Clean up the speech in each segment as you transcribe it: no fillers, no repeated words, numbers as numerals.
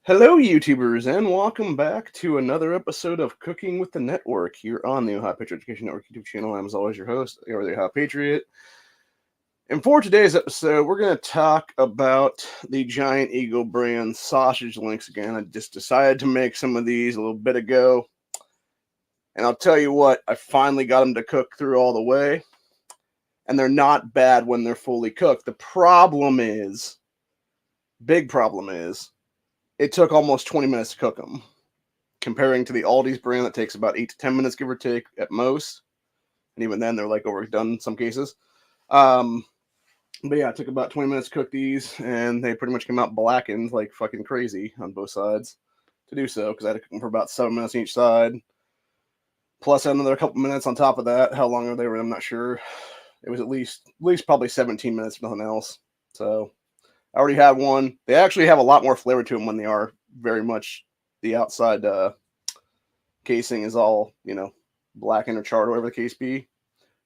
Hello, YouTubers, and welcome back to another episode of Cooking with the Network here on the Ohio Patriot Education Network YouTube channel. I'm, as always, your host, the Ohio Patriot. And for today's episode, we're going to talk about the Giant Eagle brand sausage links again. I just decided to make some of these a little bit ago. And I'll tell you what, I finally got them to cook through all the way. And they're not bad when they're fully cooked. The problem is, big problem is, it took almost 20 minutes to cook them, comparing to the Aldi's brand that takes about 8 to 10 minutes, give or take, at most. And even then, they're like overdone in some cases. But yeah, it took about 20 minutes to cook these, and they pretty much came out blackened like fucking crazy on both sides to do so, because I had to cook them for about 7 minutes each side. Plus another couple minutes on top of that. How long they were, I'm not sure. It was at least probably 17 minutes, if nothing else. So I already had one. They actually have a lot more flavor to them when they are very much the outside casing is all, blackened or charred, or whatever the case be.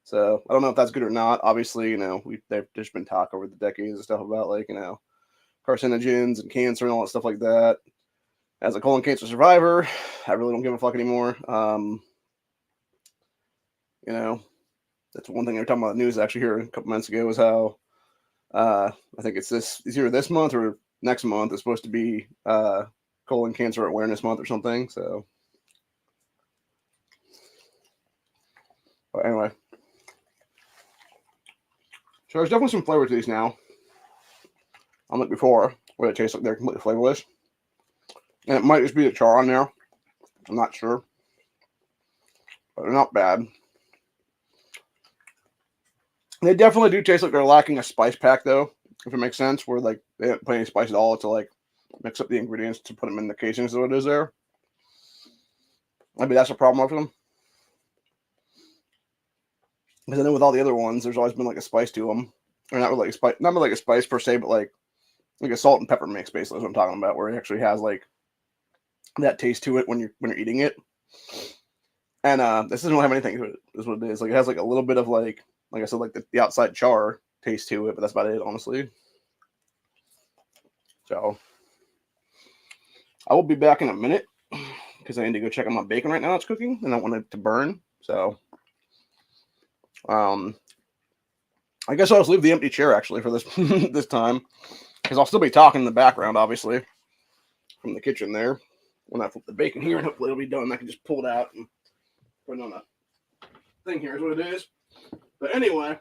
So I don't know if that's good or not. Obviously, there's been talk over the decades and stuff about carcinogens and cancer and all that stuff like that. As a colon cancer survivor, I really don't give a fuck anymore. That's one thing they were talking about in the news actually here a couple months ago, was how I think it's either this month or next month is supposed to be colon cancer awareness month or something. So, but anyway, so there's definitely some flavor to these now, unlike before, where it tastes like they're completely flavorless. And it might just be the char on there. I'm not sure, but they're not bad. They definitely do taste like they're lacking a spice pack, though, if it makes sense, where like they didn't put any spice at all to like mix up the ingredients to put them in the casings of what it is there. Maybe that's a problem with them. Because I know with all the other ones, there's always been like a spice to them, or not really like a spice per se, but like a salt and pepper mix, basically, is what I'm talking about, where it actually has like that taste to it when you're eating it. And this doesn't really have anything to it, is what it is. Like it has like a little bit of like I said, like the outside char taste to it, but that's about it, honestly. So I will be back in a minute because I need to go check on my bacon right now. It's cooking, and I want it to burn. So, I guess I'll just leave the empty chair actually for this this time, because I'll still be talking in the background, obviously, from the kitchen there. When I flip the bacon here, and hopefully it'll be done, I can just pull it out and put it on a thing. Here is what it is. But anyway.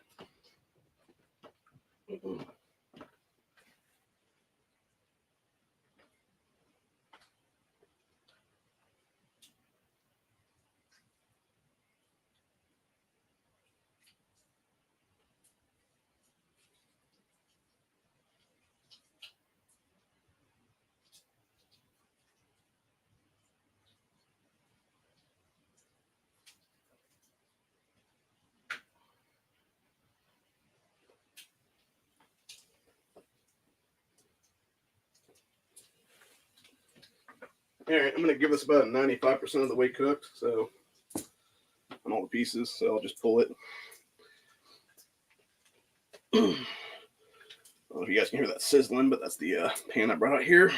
All right, I'm going to give this about 95% of the way cooked, so on all the pieces, so I'll just pull it. I don't know if you guys can hear that sizzling, but that's the pan I brought out here.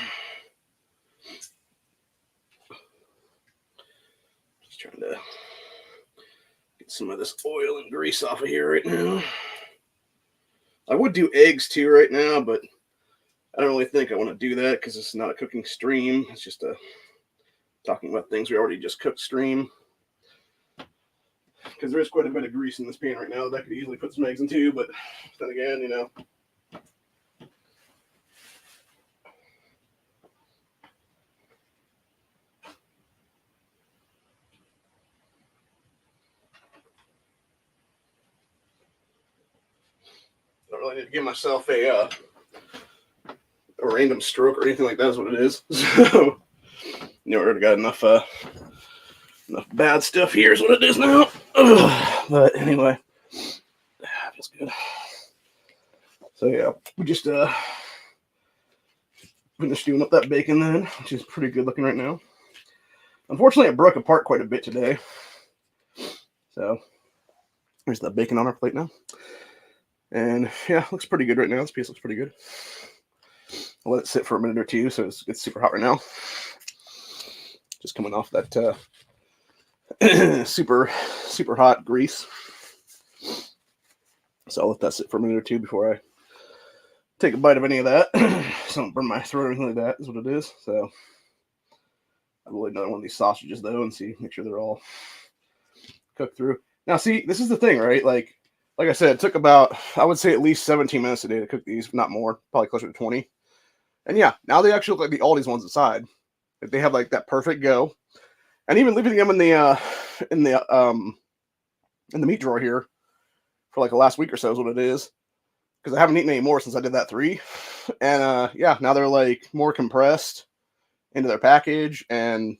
Just trying to get some of this oil and grease off of here right now. I would do eggs too right now, but I don't really think I want to do that because it's not a cooking stream. It's just a talking about things we already just cooked stream. Because there is quite a bit of grease in this pan right now that I could easily put some eggs into, but then again, I don't really need to give myself a random stroke or anything like that is what it is. So, we already got enough bad stuff here is what it is now. But anyway, feels good. So yeah, we just finished doing up that bacon then, which is pretty good looking right now. Unfortunately, it broke apart quite a bit today. So there's the bacon on our plate now. And yeah, looks pretty good right now. This piece looks pretty good. I'll let it sit for a minute or two, so it's super hot right now. Just coming off that super hot grease. So I'll let that sit for a minute or two before I take a bite of any of that. So I don't burn my throat or anything like that, is what it is. So I'll roll another one of these sausages though and make sure they're all cooked through. Now see, this is the thing, right? Like I said, it took about, I would say at least 17 minutes a day to cook these, if not more, probably closer to 20. And yeah, now they actually look like the Aldi's ones inside. They have like that perfect go. And even leaving them in the meat drawer here for like the last week or so is what it is. Because I haven't eaten any more since I did that 3. And yeah, now they're like more compressed into their package, and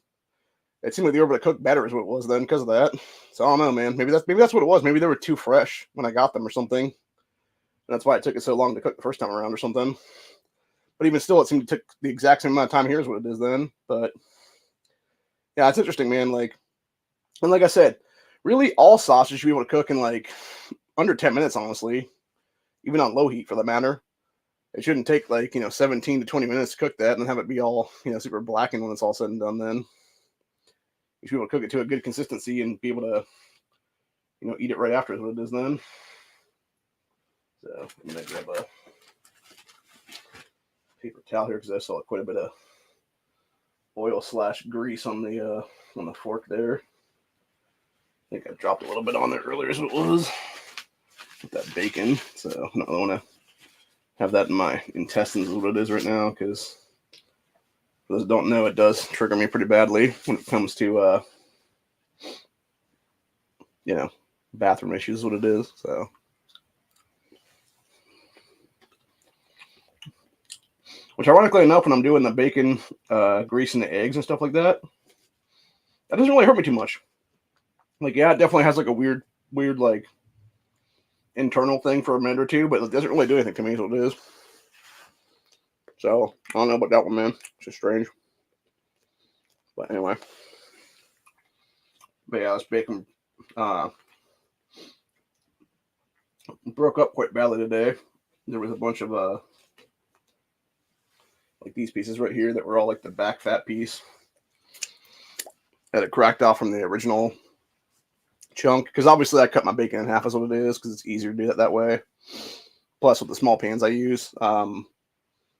it seemed like they were able to cook better is what it was then because of that. So I don't know, man. Maybe that's what it was. Maybe they were too fresh when I got them or something. And that's why it took it so long to cook the first time around or something. But even still, it seemed to take the exact same amount of time here as what it is then. But yeah, it's interesting, man. And like I said, really all sausage should be able to cook in like under 10 minutes, honestly. Even on low heat for that matter. It shouldn't take like, 17 to 20 minutes to cook that and have it be all, super blackened when it's all said and done then. You should be able to cook it to a good consistency and be able to, eat it right after is what it is then. So I'm going to grab a paper towel here because I saw quite a bit of oil / grease on the fork there. I think I dropped a little bit on there earlier is what it was. With that bacon. So I don't want to have that in my intestines is what it is right now, because for those who don't know, it does trigger me pretty badly when it comes to bathroom issues is what it is. So which ironically enough, when I'm doing the bacon grease and the eggs and stuff like that, that doesn't really hurt me too much. Like, yeah, it definitely has like a weird like internal thing for a minute or two, but it doesn't really do anything to me is what it is. So I don't know about that one, man. It's just strange. But anyway. But yeah, this bacon broke up quite badly today. There was a bunch of like these pieces right here that were all like the back fat piece that it cracked off from the original chunk, because obviously I cut my bacon in half is what it is, because it's easier to do that way. Plus with the small pans I use,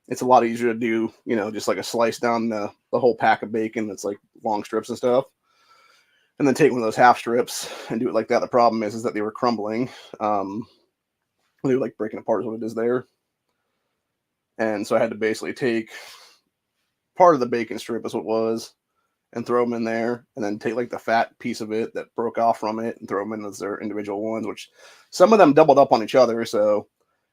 it's a lot easier to do, just like a slice down the whole pack of bacon that's like long strips and stuff, and then take one of those half strips and do it like that. The problem is that they were crumbling. They were like breaking apart is what it is there. And so I had to basically take part of the bacon strip is what it was and throw them in there, and then take like the fat piece of it that broke off from it and throw them in as their individual ones, which some of them doubled up on each other. So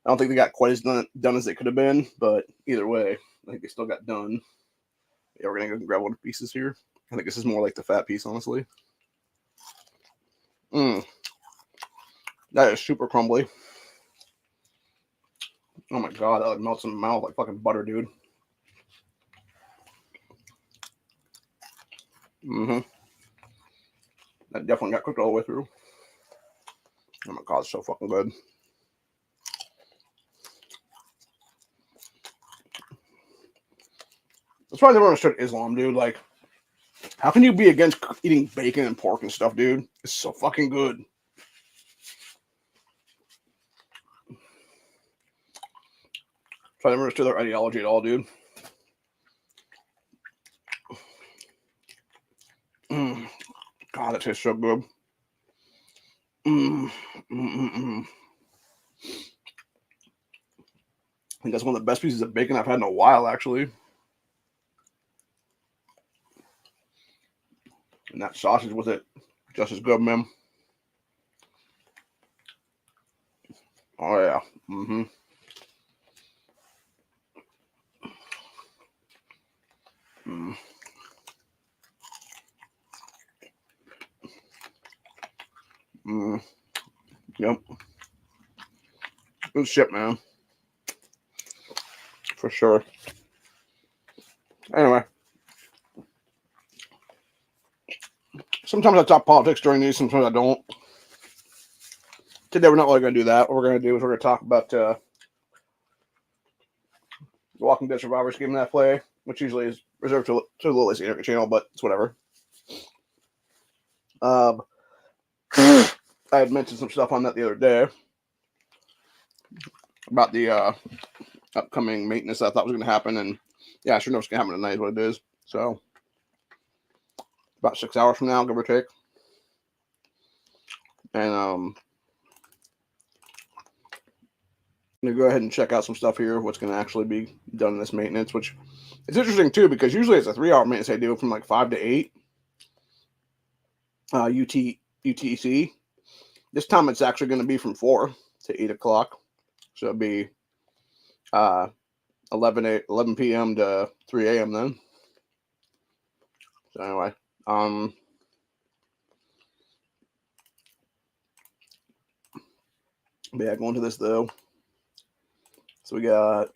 I don't think they got quite as done as they could have been, but either way, I think they still got done. Yeah, we're going to go grab one of the pieces here. I think this is more like the fat piece, honestly. That is super crumbly. Oh my god, that like melts in the mouth like fucking butter, dude. That definitely got cooked all the way through. Oh my god, it's so fucking good. That's why I never understood Islam, dude. Like, how can you be against eating bacon and pork and stuff, dude? It's so fucking good. So I never understood their ideology at all, dude. God, that tastes so good. I think that's one of the best pieces of bacon I've had in a while, actually. And that sausage with it, just as good, man. Oh, yeah. Yep. Good shit, man. For sure. Anyway. Sometimes I talk politics during these, sometimes I don't. Today we're not really going to do that. What we're going to do is we're going to talk about Walking Dead Survivors game that I play, which usually is reserved to the Little Lazy Internet channel, but it's whatever. I had mentioned some stuff on that the other day about the upcoming maintenance that I thought was going to happen, and yeah, sure enough, it's going to happen tonight is what it is. So, about 6 hours from now, give or take. And I'm going to go ahead and check out some stuff here, what's going to actually be done in this maintenance, which is interesting too, because usually it's a 3-hour maintenance I do from like 5 to 8 UTC. This time it's actually going to be from 4 to 8 o'clock. So it'll be 11 p.m. to 3 a.m. then. So anyway, but yeah, going to this though. So we got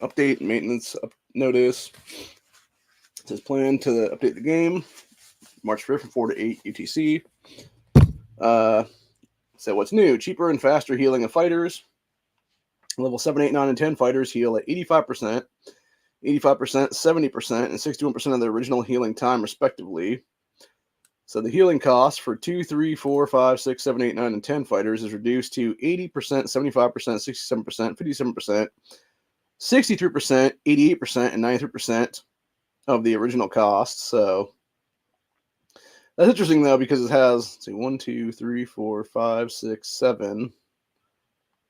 update maintenance notice. It says plan to update the game March 5th from 4 to 8 UTC. So what's new? Cheaper and faster healing of fighters. Level 7, 8, 9, and 10 fighters heal at 85%, 70%, and 61% of their original healing time, respectively. So the healing cost for 2, 3, 4, 5, 6, 7, 8, 9, and 10 fighters is reduced to 80%, 75%, 67%, 57%, 63%, 88%, and 93% of the original cost. So that's interesting, though, because it has, let's see, 1, 2, 3, 4, 5, 6, 7.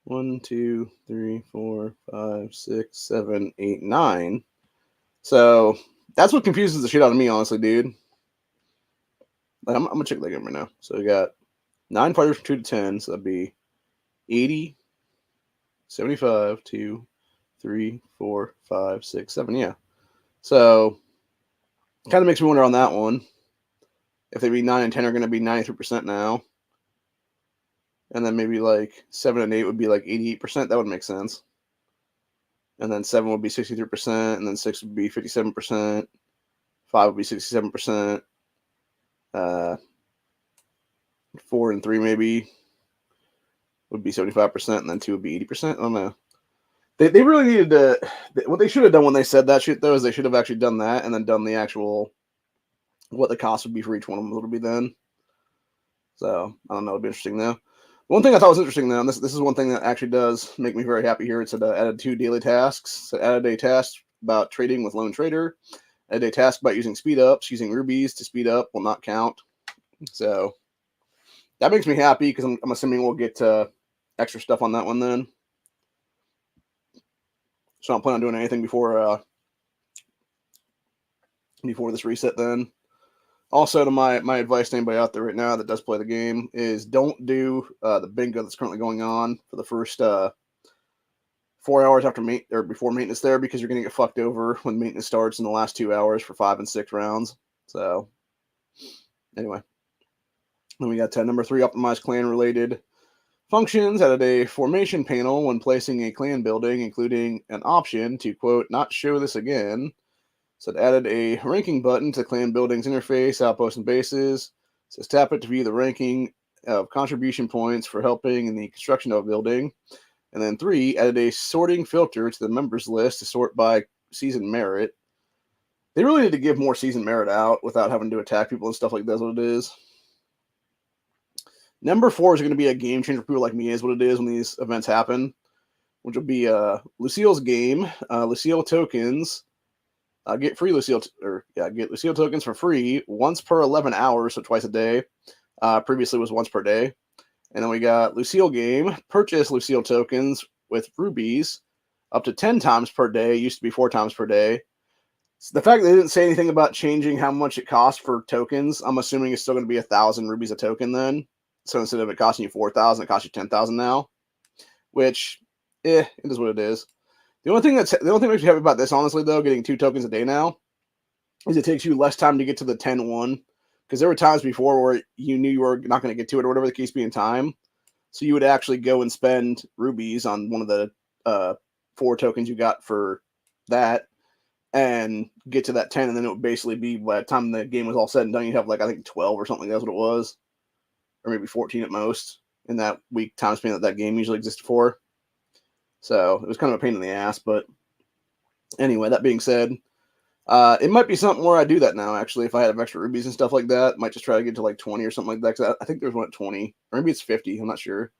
1, 2, 3, 4, 5, 6, 7, 8, 9. So that's what confuses the shit out of me, honestly, dude. Like, I'm going to check that game right now. So we got 9 fighters from 2 to 10. So that'd be 80, 75, 2, 3, 4, 5, 6, 7. Yeah. So kind of makes me wonder on that one. If they be 9 and 10 are going to be 93% now. And then maybe like 7 and 8 would be like 88%. That would make sense. And then 7 would be 63%. And then 6 would be 57%. 5 would be 67%. 4 and 3 maybe would be 75%. And then 2 would be 80%. I don't know. They really needed to. What they should have done when they said that shit, though, is they should have actually done that and then done the actual what the cost would be for each one of them would be then. So I don't know. It'd be interesting though. One thing I thought was interesting though, and this is one thing that actually does make me very happy here. It said added 2 daily tasks. So added a task about trading with Lone Trader. Added a task about using speed ups. Using rubies to speed up will not count. So that makes me happy because I'm assuming we'll get extra stuff on that one then. So I don't plan on doing anything before this reset then. Also, to my advice to anybody out there right now that does play the game is don't do the bingo that's currently going on for the first 4 hours after before maintenance there, because you're going to get fucked over when maintenance starts in the last 2 hours for 5 and 6 rounds. So anyway, then we got number 3, optimize clan related functions. Added a formation panel when placing a clan building, including an option to, quote, not show this again. So it added a ranking button to the clan building's interface, outposts, and bases. It says tap it to view the ranking of contribution points for helping in the construction of a building. And then 3, added a sorting filter to the members list to sort by season merit. They really need to give more season merit out without having to attack people and stuff like that's what it is. Number 4 is going to be a game changer for people like me, is what it is when these events happen, which will be Lucille's game, Lucille tokens. Get Lucille tokens for free once per 11 hours, so twice a day. Previously was once per day. And then we got Lucille game. Purchase Lucille tokens with rubies up to 10 times per day. It used to be 4 times per day. So the fact that they didn't say anything about changing how much it costs for tokens, I'm assuming it's still going to be 1,000 rubies a token then. So instead of it costing you 4,000, it costs you 10,000 now. Which, it is what it is. The only thing that makes me happy about this, honestly, though, getting 2 tokens a day now, is it takes you less time to get to the 10-1. Because there were times before where you knew you were not going to get to it, or whatever the case be in time. So you would actually go and spend rubies on one of the 4 tokens you got for that, and get to that 10, and then it would basically be, by the time the game was all said and done, you'd have, like, I think 12 or something. That's what it was. Or maybe 14 at most in that week time span that game usually existed for. So it was kind of a pain in the ass. But anyway, that being said, it might be something where I do that now, actually. If I had extra rubies and stuff like that, might just try to get to like 20 or something like that. Because I think there's one at 20. Or maybe it's 50. I'm not sure.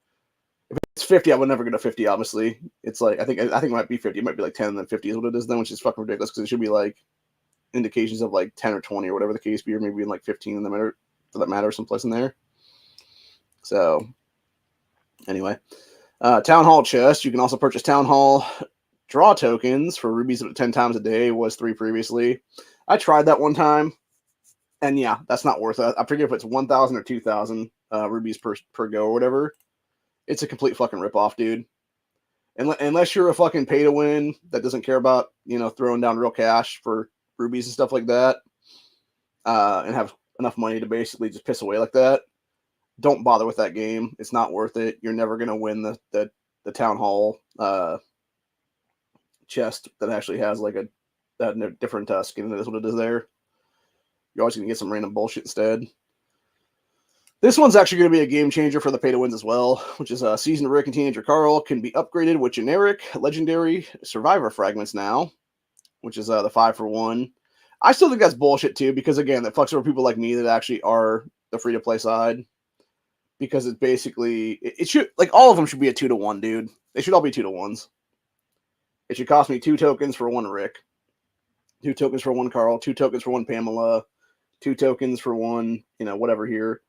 If it's 50, I would never go to 50, obviously. It's like, I think it might be 50. It might be like 10 and then 50 is what it is then, which is fucking ridiculous because it should be like indications of like 10 or 20 or whatever the case be, or maybe in like 15 in the matter, for that matter, someplace in there. So, anyway. Town Hall chest. You can also purchase Town Hall draw tokens for rubies 10 times a day. Was 3 previously. I tried that one time, and yeah, that's not worth it. I forget if it's 1,000 or 2,000 rubies per go or whatever. It's a complete fucking ripoff, dude. Unless you're a fucking pay to win that doesn't care about, throwing down real cash for rubies and stuff like that, and have enough money to basically just piss away like that, don't bother with that game. It's not worth it. You're never gonna win the Town Hall chest that actually has like a different skin. That is what it is there. You're always gonna get some random bullshit instead. This one's actually going to be a game changer for the pay to wins as well, which is Seasoned Rick and Teenager Carl can be upgraded with generic legendary survivor fragments now, which is the 5-for-1. I still think that's bullshit too, because again, that fucks over people like me that actually are the free to play side. Because it's basically, it should, like, all of them should be a 2-to-1, dude. They should all be 2-to-1s. It should cost me 2 tokens for 1 Rick, 2 tokens for 1 Carl, 2 tokens for 1 Pamela, 2 tokens for 1, whatever here.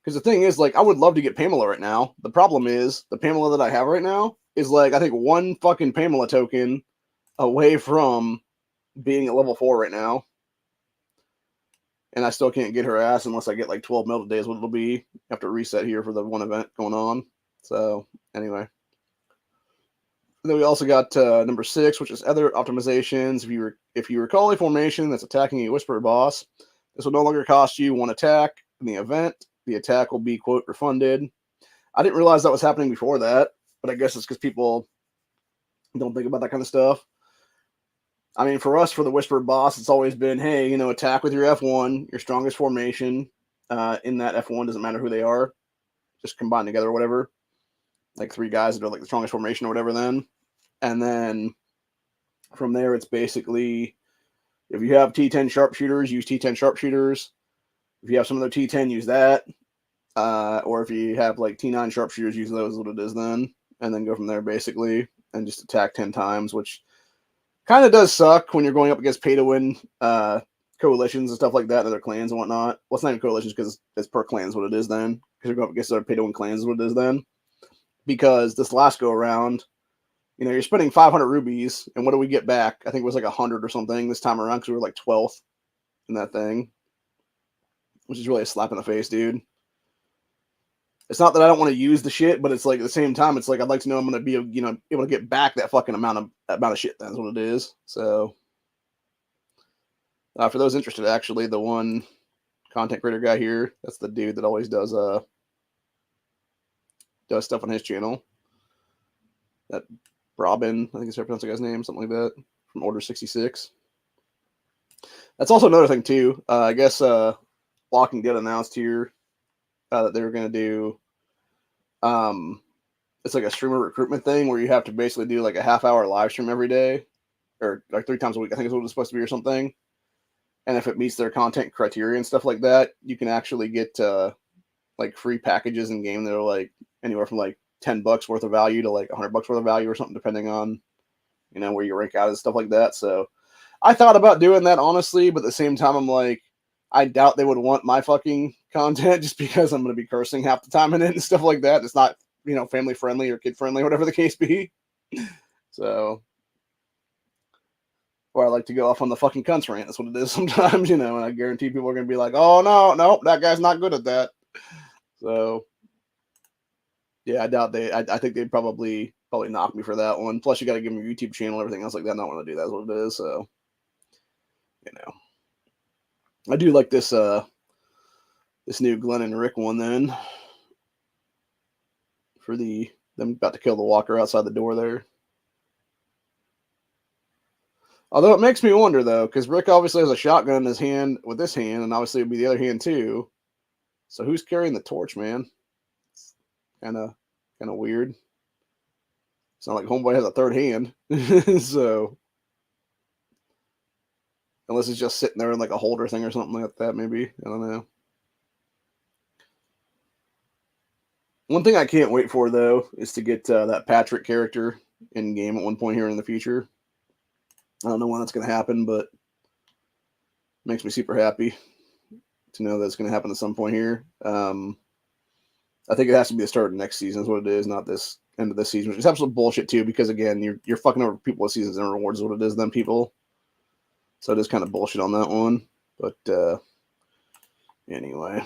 Because the thing is, like, I would love to get Pamela right now. The problem is, the Pamela that I have right now is, like, I think 1 fucking Pamela token away from being at level 4 right now. And I still can't get her ass unless I get, like, 12 mil today is what it'll be. Have to reset here for the one event going on. So, anyway. And then we also got number 6, which is other optimizations. If you recall a formation that's attacking a Whisperer boss, this will no longer cost you 1 attack in the event. The attack will be, quote, refunded. I didn't realize that was happening before that, but I guess it's because people don't think about that kind of stuff. I mean, for us, for the Whisperer boss, it's always been, hey, attack with your F1, your strongest formation in that F1, doesn't matter who they are, just combine together or whatever. Like 3 guys that are like the strongest formation or whatever then. And then from there, it's basically, if you have T10 sharpshooters, use T10 sharpshooters. If you have some other T10, use that. Or if you have like T9 sharpshooters, use those, what it is then. And then go from there, basically. And just attack 10 times, which kind of does suck when you're going up against pay-to-win coalitions and stuff like that, other clans and whatnot. Well, it's not even coalitions because it's per clans what it is then. Because you're going up against other pay-to-win clans is what it is then. Because this last go-around, you're spending 500 rubies, and what do we get back? I think it was like 100 or something this time around because we were like 12th in that thing. Which is really a slap in the face, dude. It's not that I don't want to use the shit, but it's like at the same time, it's like I'd like to know I'm going to be, able to get back that fucking amount of shit. That's what it is. So, for those interested, actually, the one content creator guy here, that's the dude that always does stuff on his channel. That Robin, I think it's how I pronounce the guy's name, something like that, from Order 66. That's also another thing too. I guess Walking Dead announced here that they were going to do it's like a streamer recruitment thing where you have to basically do like a half-hour live stream every day, or like 3 times a week, I think is what it's supposed to be, or something. And if it meets their content criteria and stuff like that, you can actually get like free packages in game that are like anywhere from like $10 worth of value to like $100 worth of value or something, depending on where you rank out and stuff like that. So I thought about doing that, honestly, but at the same time, I'm like, I doubt they would want my fucking content just because I'm going to be cursing half the time in it and stuff like that. It's not, family friendly or kid friendly, whatever the case be. So, or I like to go off on the fucking cunts rant. That's what it is sometimes, and I guarantee people are going to be like, oh, no, that guy's not good at that. So, yeah, I doubt I think they'd probably knock me for that one. Plus, you got to give them your YouTube channel, everything else like that. I don't want to do that. That's what it is. So, I do like this this new Glenn and Rick one then for them about to kill the walker outside the door there. Although it makes me wonder though, because Rick obviously has a shotgun in his hand with this hand, and obviously it'd be the other hand too. So who's carrying the torch, man? Kind of weird. It's not like Homeboy has a third hand. So, unless it's just sitting there in like a holder thing or something like that, maybe. I don't know. One thing I can't wait for, though, is to get that Patrick character in game at one point here in the future. I don't know when that's going to happen, but it makes me super happy to know that it's going to happen at some point here. I think it has to be the start of next season is what it is, not this end of this season, which is absolute bullshit too, because again, you're fucking over people with seasons and rewards is what it is, them people. So it is kind of bullshit on that one. But anyway.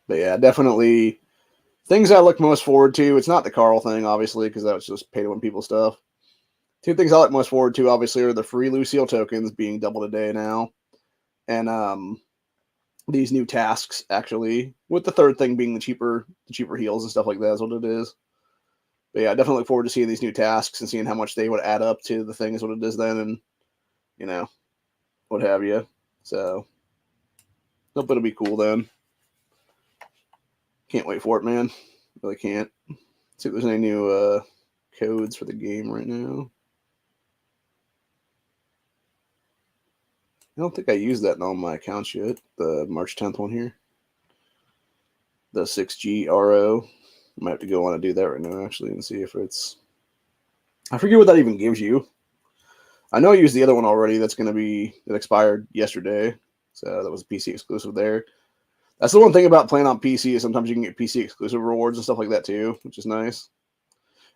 But yeah, definitely things I look most forward to. It's not the Carl thing, obviously, because that was just pay to win people stuff. Two things I look most forward to, obviously, are the free Lucille tokens being doubled a day now. And these new tasks, actually, with the third thing being the cheaper heals and stuff like that is what it is. But yeah, I definitely look forward to seeing these new tasks and seeing how much they would add up to the thing is what it is then, and you know, what have you. So hope it'll be cool then. Can't wait for it, man. Really can't. See if there's any new codes for the game right now. I don't think I used that in all my accounts yet. The March 10th one here. The 6G RO. I might have to go on and do that right now, actually, and see if it's... I forget what that even gives you. I know I used the other one already that's going to be... That expired yesterday. So that was a PC exclusive there. That's the one thing about playing on PC is sometimes you can get PC exclusive rewards and stuff like that too, which is nice.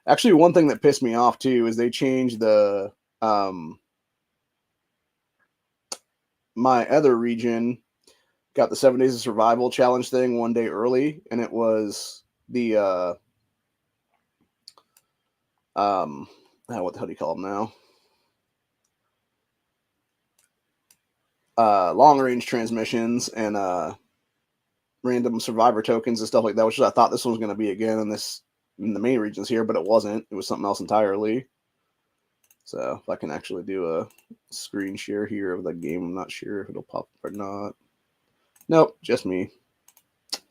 Actually, one thing that pissed me off too is they changed the... my other region got the 7 Days of Survival challenge thing one day early, and it was the what the hell do you call them now? Long range transmissions and random survivor tokens and stuff like that, which I thought this one was going to be again in the main regions here, but it wasn't. It was something else entirely. So if I can actually do a screen share here of the game, I'm not sure if it'll pop up or not. Nope, just me.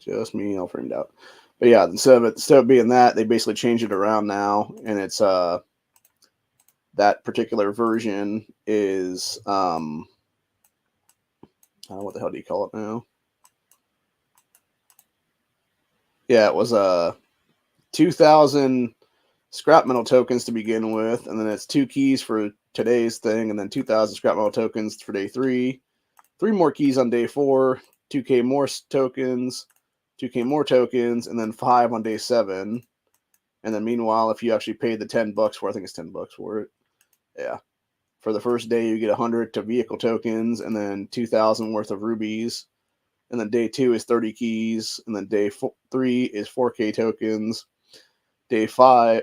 Just me, all framed out. But yeah, instead of being that, they basically changed it around now, and it's that particular version is what the hell do you call it now? Yeah, it was 2,000 scrap metal tokens to begin with, and then it's 2 keys for today's thing, and then 2,000 scrap metal tokens for day 3, 3 more keys on day 4, 2K more tokens, 2K more tokens, and then 5 on day 7. And then meanwhile, if you actually paid the $10 for, I think it's $10 for it. Yeah. For the first day, you get 100 to vehicle tokens, and then 2,000 worth of rubies. And then day 2 is 30 keys, and then day 3 is 4K tokens. Day 4,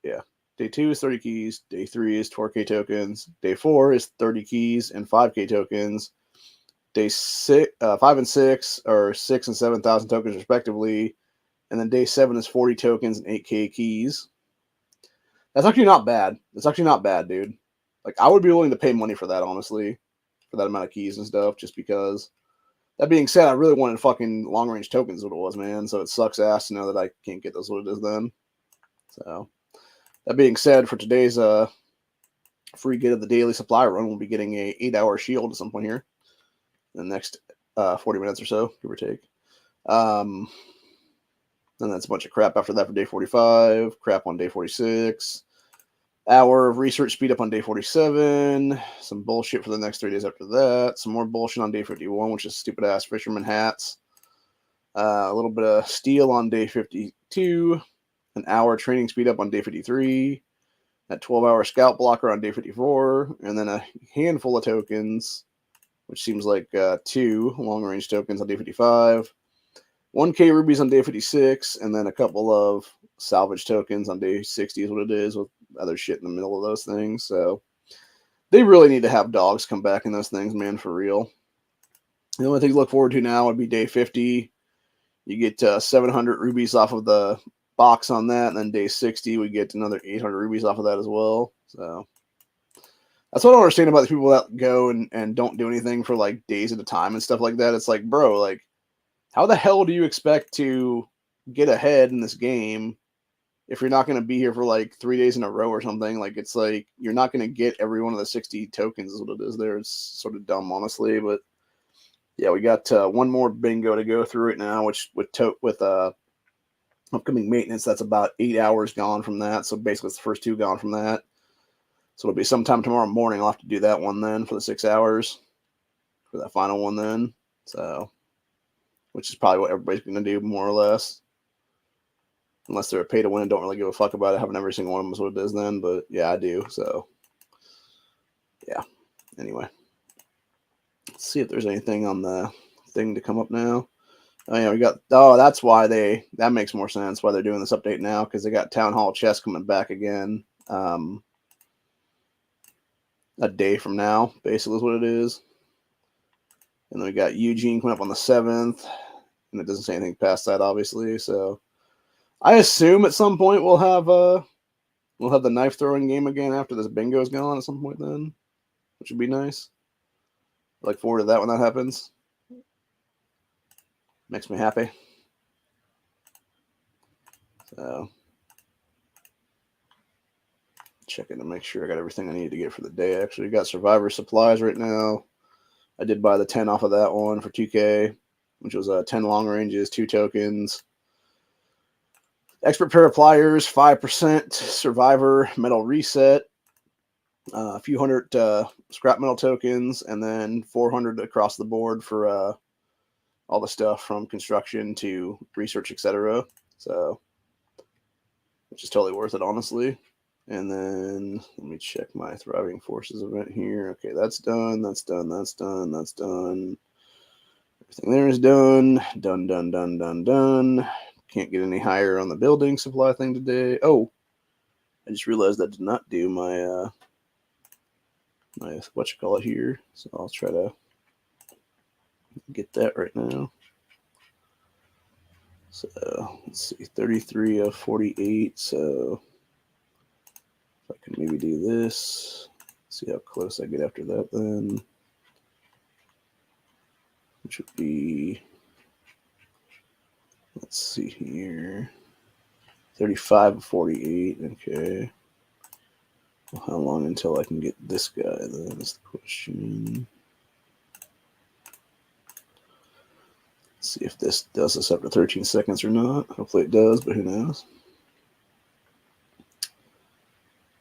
yeah. Day 2 is 30 keys. Day 3 is 4K tokens. Day 4 is 30 keys and 5K tokens. Day 5 and 6 are 6 and 7,000 tokens respectively, and then day 7 is 40 tokens and 8K keys. That's actually not bad. That's actually not bad, dude. Like, I would be willing to pay money for that, honestly, for that amount of keys and stuff, just because. That being said, I really wanted fucking long-range tokens, what it was, man. So it sucks ass to know that I can't get those what it is then. So, that being said, for today's free get of the daily supply run, we'll be getting a 8-hour shield at some point here in the next 40 minutes or so, give or take. And that's a bunch of crap after that for day 45, crap on day 46, hour of research speed up on day 47, some bullshit for the next 3 days after that, some more bullshit on day 51, which is stupid ass fisherman hats, a little bit of steel on day 52, an hour training speed up on day 53, that 12-hour scout blocker on day 54, and then a handful of tokens, which seems like 2 long-range tokens on day 55, 1K rubies on day 56, and then a couple of salvage tokens on day 60 is what it is, with other shit in the middle of those things. So they really need to have dogs come back in those things, man, for real. The only thing to look forward to now would be day 50. You get 700 rubies off of the box on that, and then day 60 we get another 800 rubies off of that as well. So that's what I don't understand about the people that go and don't do anything for like days at a time and stuff like that. It's like, bro, like, how the hell do you expect to get ahead in this game if you're not going to be here for like 3 days in a row or something. Like, it's like you're not going to get every one of the 60 tokens is what it is there. It's sort of dumb, honestly, but yeah, we got one more bingo to go through it now, which with upcoming maintenance, that's about 8 hours gone from that. So basically, it's the first 2 gone from that. So it'll be sometime tomorrow morning. I'll have to do that one then for the 6 hours for that final one then. So, which is probably what everybody's going to do more or less. Unless they're a pay to win and don't really give a fuck about it. Having every single one of them is what it is then. But yeah, I do. So, yeah. Anyway, let's see if there's anything on the thing to come up now. Oh yeah, we got. Oh, that's why that makes more sense why they're doing this update now, because they got Town Hall Chess coming back again. A day from now, basically is what it is. And then we got Eugene coming up on the 7th, and it doesn't say anything past that, obviously. So I assume at some point we'll have the knife throwing game again after this bingo's gone at some point then, which would be nice. I look forward to that when that happens. Makes me happy. So checking to make sure I got everything I need to get for the day. Actually, got Survivor supplies right now. I did buy the 10 off of that one for 2K, which was 10 long ranges, 2 tokens. Expert pair of pliers, 5%. Survivor metal reset, a few hundred scrap metal tokens, and then 400 across the board for all the stuff from construction to research, etc. So, which is totally worth it, honestly. And then let me check my Thriving Forces event here. Okay, that's done. That's done. That's done. That's done. Everything there is done. Done, done, done, done, done. Can't get any higher on the building supply thing today. Oh, I just realized I did not do my what you call it here. So I'll try to get that right now. So let's see, 33 of 48. So if I can maybe do this, see how close I get after that then. Which would be, let's see here, 35 of 48. Okay. Well, how long until I can get this guy then is the question. Let's see if this does this after 13 seconds or not. Hopefully it does, but who knows.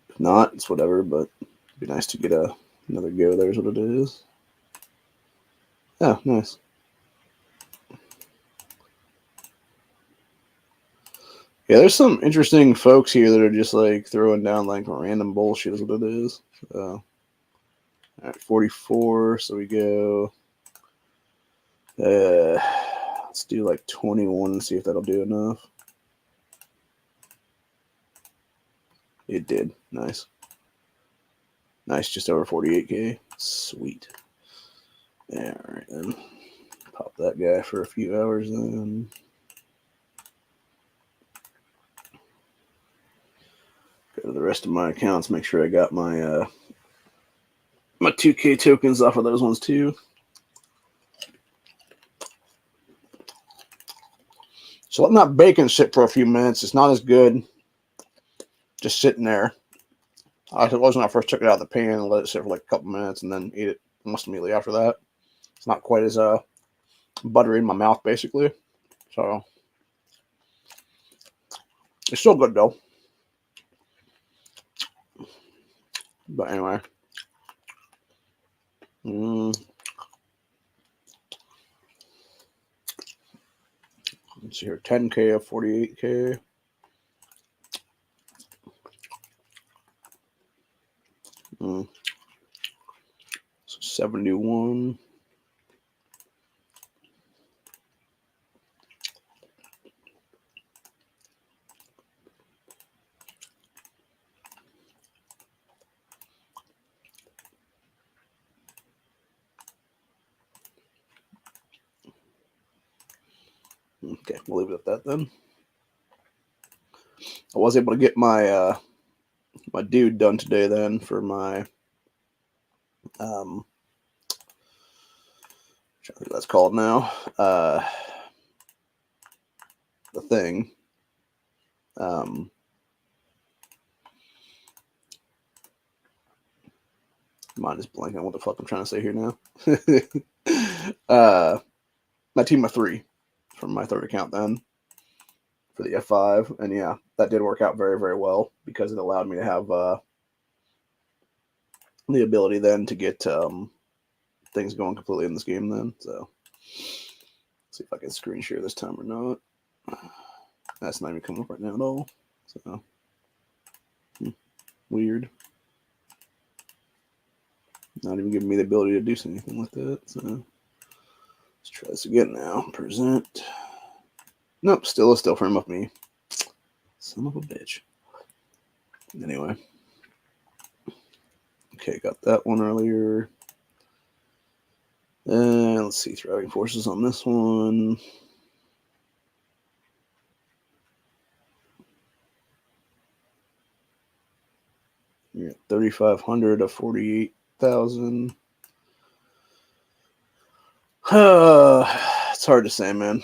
If not, it's whatever, but it'd be nice to get another go there is what it is. Oh, nice. Yeah, there's some interesting folks here that are just like throwing down like random bullshit is what it is. So, all right, 44. So we go. Let's do like 21 and see if that'll do enough. It did. Nice. Nice, just over 48K. Sweet. Yeah, all right then. Pop that guy for a few hours then. Go to the rest of my accounts, make sure I got my my 2K tokens off of those ones too. So letting that bacon sit for a few minutes. It's not as good just sitting there. It was when I first took it out of the pan and let it sit for like a couple minutes and then eat it almost immediately after that. It's not quite as buttery in my mouth, basically. So it's still good though. But anyway. Let's see here. 10K of 48K. So 71. Okay, we'll leave it at that then. I was able to get my my dude done today then for my I think that's called now. the thing. Mine is blanking on what the fuck I'm trying to say here now. My team of 3 from my third account then for the F5. And yeah, that did work out very, very well because it allowed me to have the ability then to get things going completely in this game then. So see if I can screen share this time or not. That's not even coming up right now at all. So weird. Not even giving me the ability to do anything with that. So let's try this again now. Present. Nope, still a still frame of me. Son of a bitch. Anyway. Okay, got that one earlier. Let's see, thriving forces on this one. You're at 3,500 of 48,000. It's hard to say, man.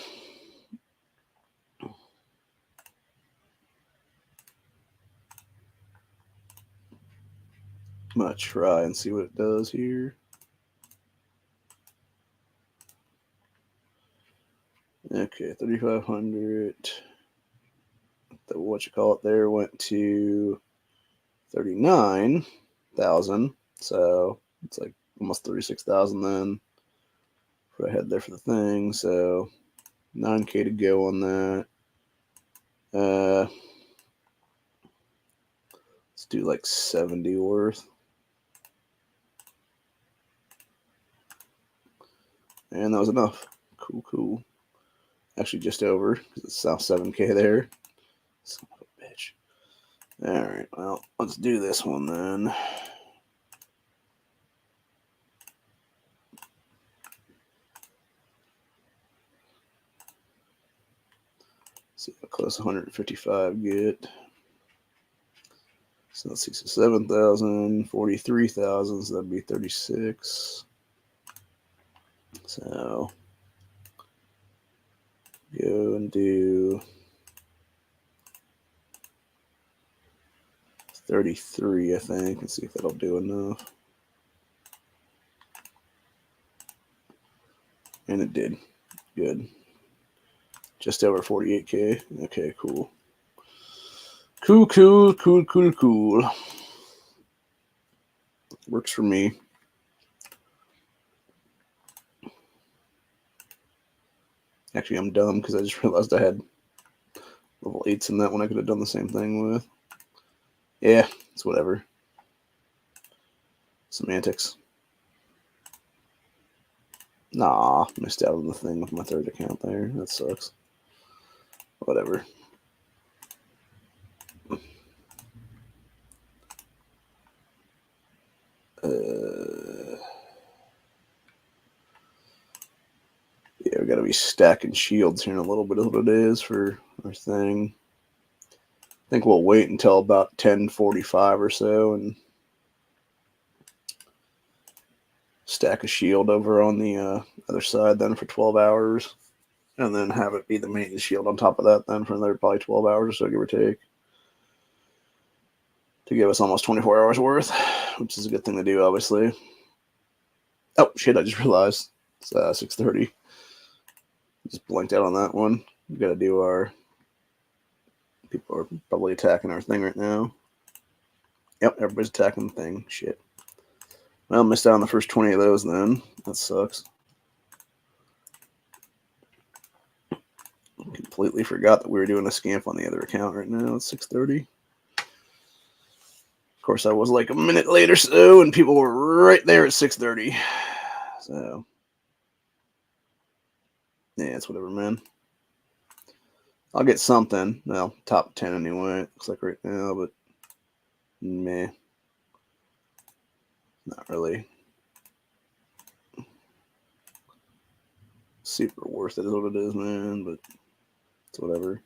I'm gonna try and see what it does here. Okay, 3,500. The what you call it there went to 39,000. So it's like almost 36,000 then. Put ahead there for the thing. So 9K to go on that. Let's do like 70 worth. And that was enough. Cool. Actually, just over because it's now 7K there. Son of a bitch. All right, well, let's do this one then. See how close 155 get. So let's see, so 7,000, 43,000, so that'd be 36. So go and do 33, I think, and see if that'll do enough. And it did. Good. Just over 48K. Okay, cool. Cool. Works for me. Actually, I'm dumb because I just realized I had level 8s in that one I could have done the same thing with. Yeah, it's whatever. Semantics. Nah, missed out on the thing with my third account there. That sucks. Whatever. Yeah, we gotta be stacking shields here in a little bit of what it is for our thing. I think we'll wait until about 10:45 or so and stack a shield over on the other side then for 12 hours. And then have it be the main shield on top of that then for another probably 12 hours or so, give or take. To give us almost 24 hours worth, which is a good thing to do, obviously. Oh, shit, I just realized. It's 6:30. Just blinked out on that one. We got to do our... People are probably attacking our thing right now. Yep, everybody's attacking the thing. Shit. Well, missed out on the first 20 of those then. That sucks. Completely forgot that we were doing a scamp on the other account right now. It's 6:30. Of course, I was like a minute late or so, and people were right there at 6:30. So, yeah, it's whatever, man. I'll get something. Well, top 10 anyway. Looks like right now, but meh. Not really. Super worth it is what it is, man, but it's whatever.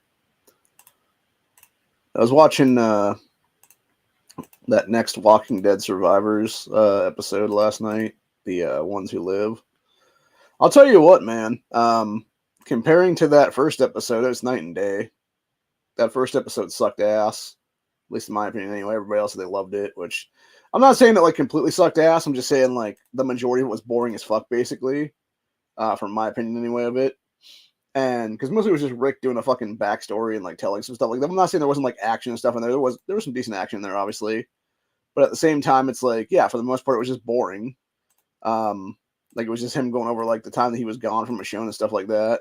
I was watching that next Walking Dead Survivors episode last night, the Ones Who Live. I'll tell you what, man. comparing to that first episode, it's night and day. That first episode sucked ass, at least in my opinion. Anyway, everybody else said they loved it, which I'm not saying that like completely sucked ass. I'm just saying like the majority of it was boring as fuck, basically, from my opinion anyway of it. And because mostly it was just Rick doing a fucking backstory and like telling some stuff like that. I'm not saying there wasn't like action and stuff in there. There was some decent action in there, obviously, but at the same time, it's like yeah, for the most part, it was just boring. Like it was just him going over like the time that he was gone from Michonne and stuff like that,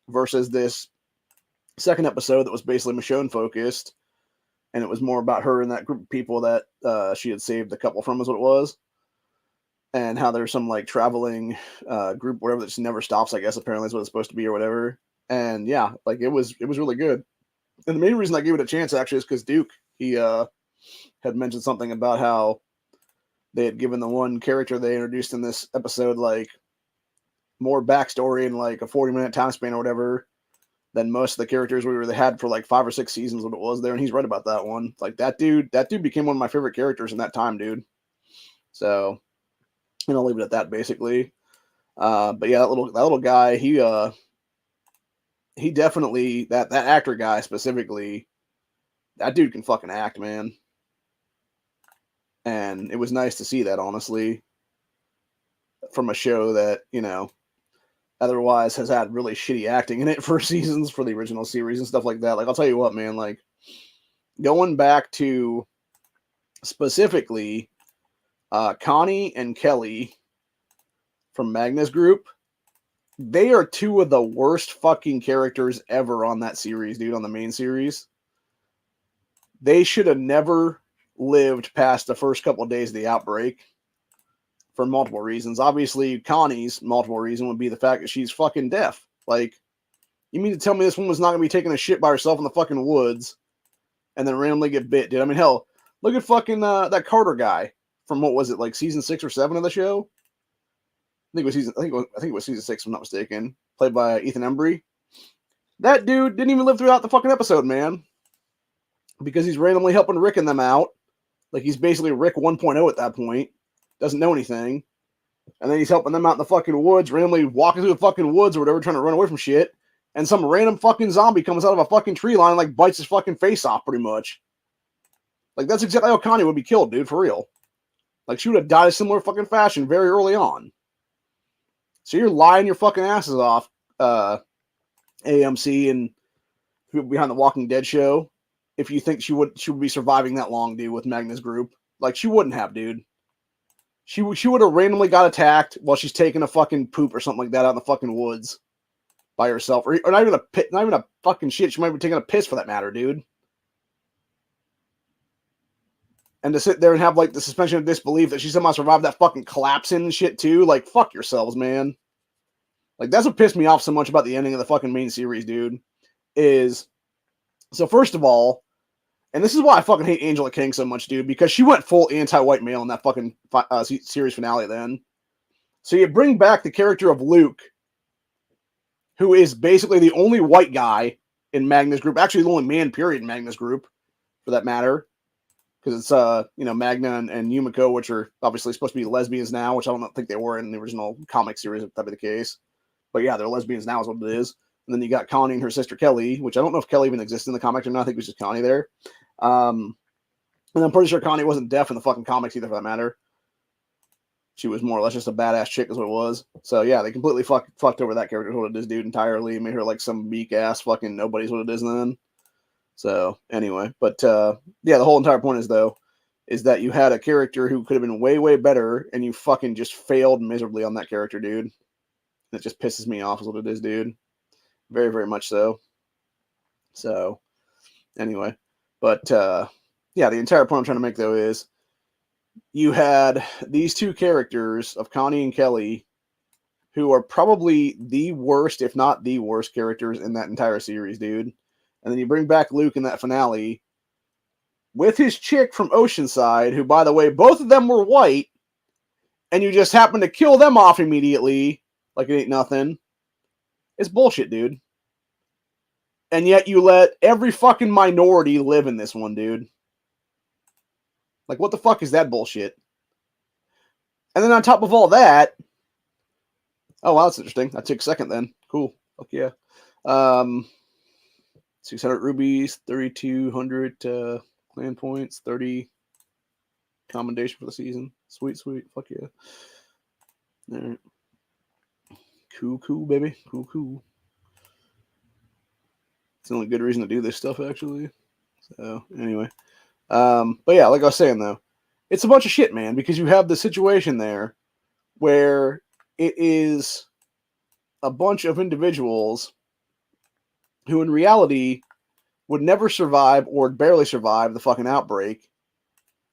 versus this second episode that was basically Michonne focused, and it was more about her and that group of people that she had saved a couple from, is what it was, and how there's some like traveling group, whatever, that just never stops. I guess apparently is what it's supposed to be or whatever. And yeah, like it was really good. And the main reason I gave it a chance actually is because Duke he had mentioned something about how they had given the one character they introduced in this episode like more backstory in like a 40-minute time span or whatever than most of the characters we really had for like 5 or 6 seasons what it was there. And he's right about that one. Like that dude became one of my favorite characters in that time, dude. So and I'll leave it at that basically. But yeah, that little guy, he definitely that actor guy specifically, that dude can fucking act, man. And it was nice to see that, honestly, from a show that, you know, otherwise has had really shitty acting in it for seasons for the original series and stuff like that. Like, I'll tell you what, man, like, going back to specifically Connie and Kelly from Magnus Group, they are two of the worst fucking characters ever on that series, dude, on the main series. They should have never lived past the first couple of days of the outbreak for multiple reasons. Obviously, Connie's multiple reason would be the fact that she's fucking deaf. Like, you mean to tell me this woman's not going to be taking a shit by herself in the fucking woods and then randomly get bit, dude? I mean, hell, look at fucking that Carter guy from, what was it, like season 6 or 7 of the show? I think it was season 6, if I'm not mistaken. Played by Ethan Embry. That dude didn't even live throughout the fucking episode, man. Because he's randomly helping Rick and them out. Like, he's basically Rick 1.0 at that point. Doesn't know anything. And then he's helping them out in the fucking woods, randomly walking through the fucking woods or whatever, trying to run away from shit. And some random fucking zombie comes out of a fucking tree line and, like, bites his fucking face off, pretty much. Like, that's exactly how Connie would be killed, dude, for real. Like, she would have died a similar fucking fashion very early on. So you're lying your fucking asses off, AMC and people behind the Walking Dead show, if you think she would be surviving that long, dude, with Magnus Group. Like, she wouldn't have, dude. She would have randomly got attacked while she's taking a fucking poop or something like that out in the fucking woods by herself. Or not even a fucking shit. She might be taking a piss for that matter, dude. And to sit there and have, like, the suspension of disbelief that she somehow survived that fucking collapsing and shit, too. Like, fuck yourselves, man. Like, that's what pissed me off so much about the ending of the fucking main series, dude. So first of all, and this is why I fucking hate Angela King so much, dude, because she went full anti-white male in that fucking series finale then. So you bring back the character of Luke, who is basically the only white guy in Magnus Group, actually the only man, period, in Magnus Group, for that matter. Because it's, Magna and Yumiko, which are obviously supposed to be lesbians now, which I don't think they were in the original comic series, if that be the case. But yeah, they're lesbians now is what it is. And then you got Connie and her sister Kelly, which I don't know if Kelly even exists in the comics or not. I think it was just Connie there. And I'm pretty sure Connie wasn't deaf in the fucking comics either, for that matter. She was more or less just a badass chick is what it was. So yeah, they completely fucked over that character, what it is, dude, entirely. Made her like some meek ass fucking nobody's what it is then. So anyway, but yeah, the whole entire point is that you had a character who could have been way, way better, and you fucking just failed miserably on that character, dude. It just pisses me off is what it is, dude. Very, very much so. So, anyway. But, yeah, the entire point I'm trying to make, though, is you had these two characters of Connie and Kelly who are probably the worst, if not the worst, characters in that entire series, dude. And then you bring back Luke in that finale with his chick from Oceanside, who, by the way, both of them were white, and you just happen to kill them off immediately like it ain't nothing. It's bullshit, dude. And yet you let every fucking minority live in this one, dude. Like, what the fuck is that bullshit? And then on top of all that... Oh, wow, that's interesting. That took a second then. Cool. Fuck yeah. 600 rubies, 3,200 clan points, 30 commendation for the season. Sweet, sweet. Fuck yeah. All right. Cool, baby. Cool. It's the only good reason to do this stuff, actually. So, anyway. But yeah, like I was saying, though, it's a bunch of shit, man, because you have the situation there where it is a bunch of individuals who, in reality, would never survive or barely survive the fucking outbreak,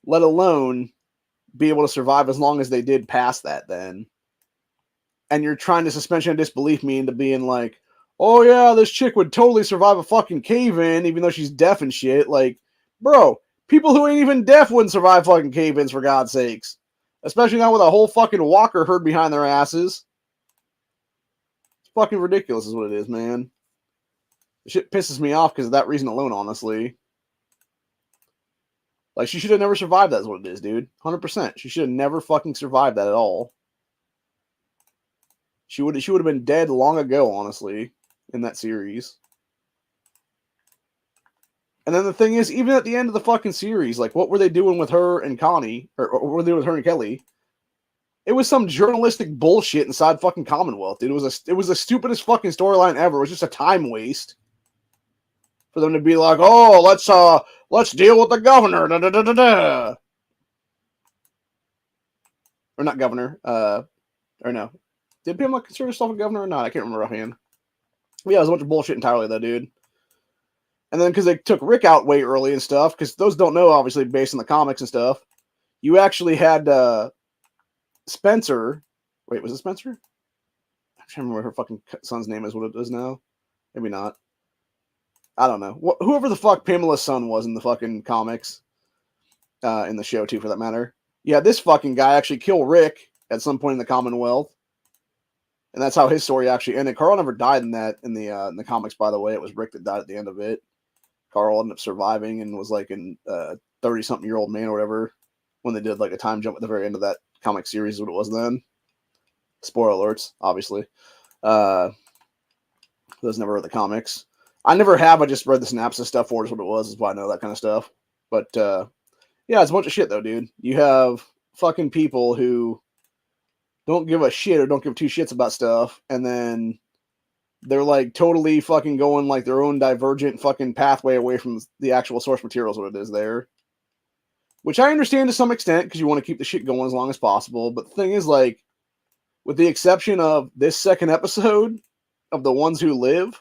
let alone be able to survive as long as they did past that then. And you're trying to suspension of disbelief me into being like, oh yeah, this chick would totally survive a fucking cave-in even though she's deaf and shit. Like, bro, people who ain't even deaf wouldn't survive fucking cave-ins, for God's sakes. Especially not with a whole fucking walker herd behind their asses. It's fucking ridiculous is what it is, man. The shit pisses me off because of that reason alone, honestly. Like, she should have never survived that is what it is, dude. 100%. She should have never fucking survived that at all. She would have been dead long ago, honestly, in that series. And then the thing is, even at the end of the fucking series, like, what were they doing with her and Connie? Or what were they doing with her and Kelly? It was some journalistic bullshit inside fucking Commonwealth, dude. It was the stupidest fucking storyline ever. It was just a time waste for them to be like, oh, let's deal with the governor. Da, da, da, da, da. Or not governor. Or no. Did Pamela consider herself a governor or not? I can't remember offhand. But yeah, it was a bunch of bullshit entirely, though, dude. And then because they took Rick out way early and stuff, because those don't know, obviously, based on the comics and stuff, you actually had Spencer. Wait, was it Spencer? I'm trying to remember what her fucking son's name is, what it is now. Maybe not. I don't know. Whoever the fuck Pamela's son was in the fucking comics, in the show, too, for that matter. Yeah, this fucking guy actually killed Rick at some point in the Commonwealth. And that's how his story actually ended. Carl never died in the comics, by the way. It was Rick that died at the end of it. Carl ended up surviving and was like a 30-something-year-old man or whatever when they did like a time jump at the very end of that comic series, what it was then. Spoiler alerts, obviously. Those never read the comics. I never have. I just read the synopsis stuff for it, is what it was. Is why I know that kind of stuff. But yeah, it's a bunch of shit, though, dude. You have fucking people who don't give a shit or don't give two shits about stuff, and then they're like totally fucking going like their own divergent fucking pathway away from the actual source materials, what it is there. Which I understand to some extent because you want to keep the shit going as long as possible. But the thing is, like, with the exception of this second episode of The Ones Who Live,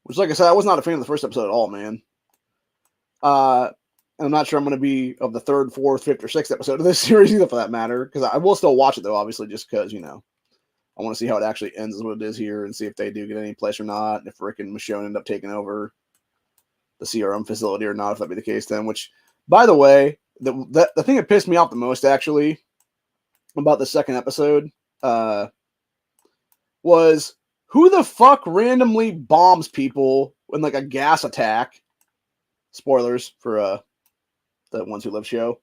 which, like I said, I was not a fan of the first episode at all, man. And I'm not sure I'm going to be of the third, fourth, fifth, or sixth episode of this series either, for that matter. Because I will still watch it, though, obviously, just because, you know, I want to see how it actually ends, is what it is here, and see if they do get any place or not, and if Rick and Michonne end up taking over the CRM facility or not, if that be the case then. Which, by the way, the thing that pissed me off the most, actually, about the second episode, was who the fuck randomly bombs people in, like, a gas attack? Spoilers for the Ones Who Live show.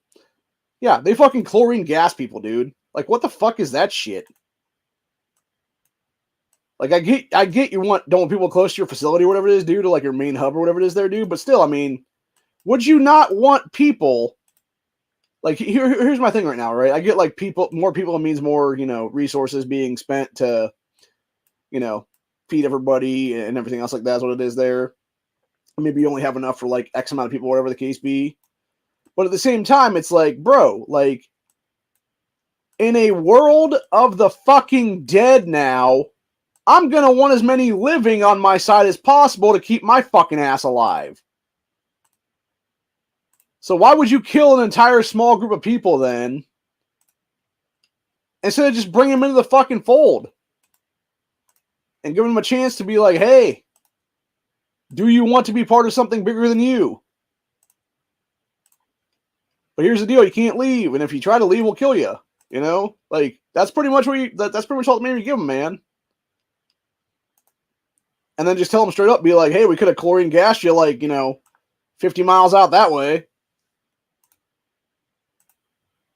Yeah, they fucking chlorine gas people, dude. Like, what the fuck is that shit? Like, I get you don't want people close to your facility or whatever it is, dude, to like your main hub or whatever it is there, dude. But still, I mean, would you not want people? Like, here's my thing right now, right? I get like more people means more, you know, resources being spent to, you know, feed everybody and everything else like that is what it is there. Maybe you only have enough for like X amount of people, whatever the case be. But at the same time, it's like, bro, like, in a world of the fucking dead now, I'm going to want as many living on my side as possible to keep my fucking ass alive. So why would you kill an entire small group of people then, instead of just bringing them into the fucking fold and giving them a chance to be like, hey, do you want to be part of something bigger than you? But here's the deal, you can't leave, and if you try to leave, we'll kill you. You know? Like, that's pretty much that's pretty much all the man you give them, man. And then just tell them straight up, be like, hey, we could have chlorine gassed you like, you know, 50 miles out that way.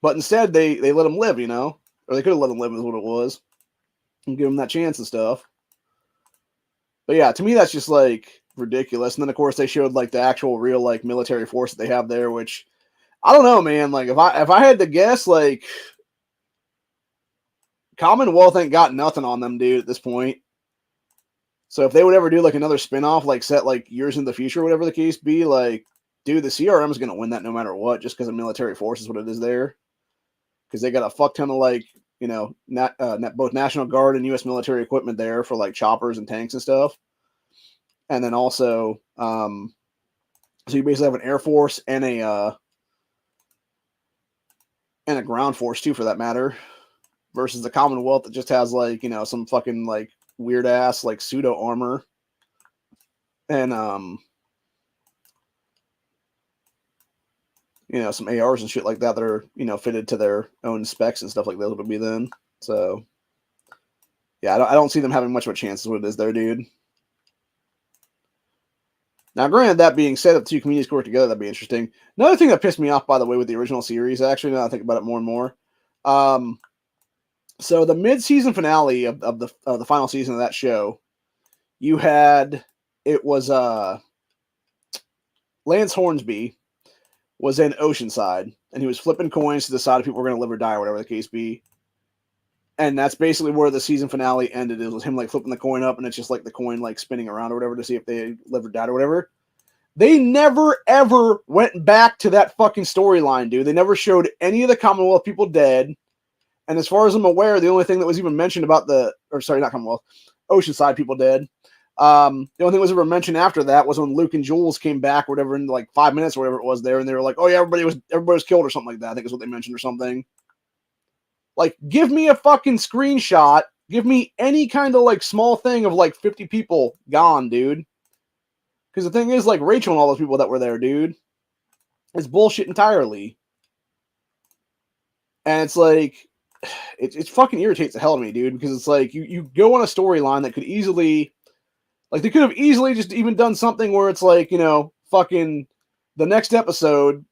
But instead, they let them live, you know? Or they could have let them live is what it was. And give them that chance and stuff. But yeah, to me that's just like ridiculous. And then of course they showed like the actual real like military force that they have there, which I don't know, man. Like if I had to guess, like Commonwealth ain't got nothing on them, dude, at this point. So if they would ever do like another spinoff, like set like years in the future, whatever the case be, like, dude, the CRM is gonna win that no matter what, just because the military force is what it is there. Because they got a fuck ton of like, you know, both National Guard and U.S. military equipment there for like choppers and tanks and stuff. And then also, so you basically have an air force and a ground force too, for that matter, versus the Commonwealth that just has like, you know, some fucking like weird ass like pseudo armor and you know, some ARs and shit like that that are, you know, fitted to their own specs and stuff like that would be then. So yeah, I don't see them having much of a chance as what it is there, dude. Now, granted, that being said, if the two communities work together, that'd be interesting. Another thing that pissed me off, by the way, with the original series, actually, now I think about it more and more. So the mid-season finale of the final season of that show, you had, it was Lance Hornsby was in Oceanside, and he was flipping coins to decide if people were going to live or die, or whatever the case be. And that's basically where the season finale ended. It was him like flipping the coin up, and it's just like the coin like spinning around or whatever to see if they lived or died or whatever. They never ever went back to that fucking storyline, dude. They never showed any of the Commonwealth people dead. And as far as I'm aware, the only thing that was even mentioned about not Commonwealth, Oceanside people dead. The only thing that was ever mentioned after that was when Luke and Jules came back, or whatever, in like 5 minutes or whatever it was there, and they were like, "Oh yeah, everybody was killed" or something like that. I think is what they mentioned or something. Like, give me a fucking screenshot. Give me any kind of like small thing of like 50 people gone, dude. Because the thing is, like, Rachel and all those people that were there, dude, it's bullshit entirely. And it's like, it fucking irritates the hell out of me, dude, because it's like, you go on a storyline that could easily, like, they could have easily just even done something where it's like, you know, fucking the next episode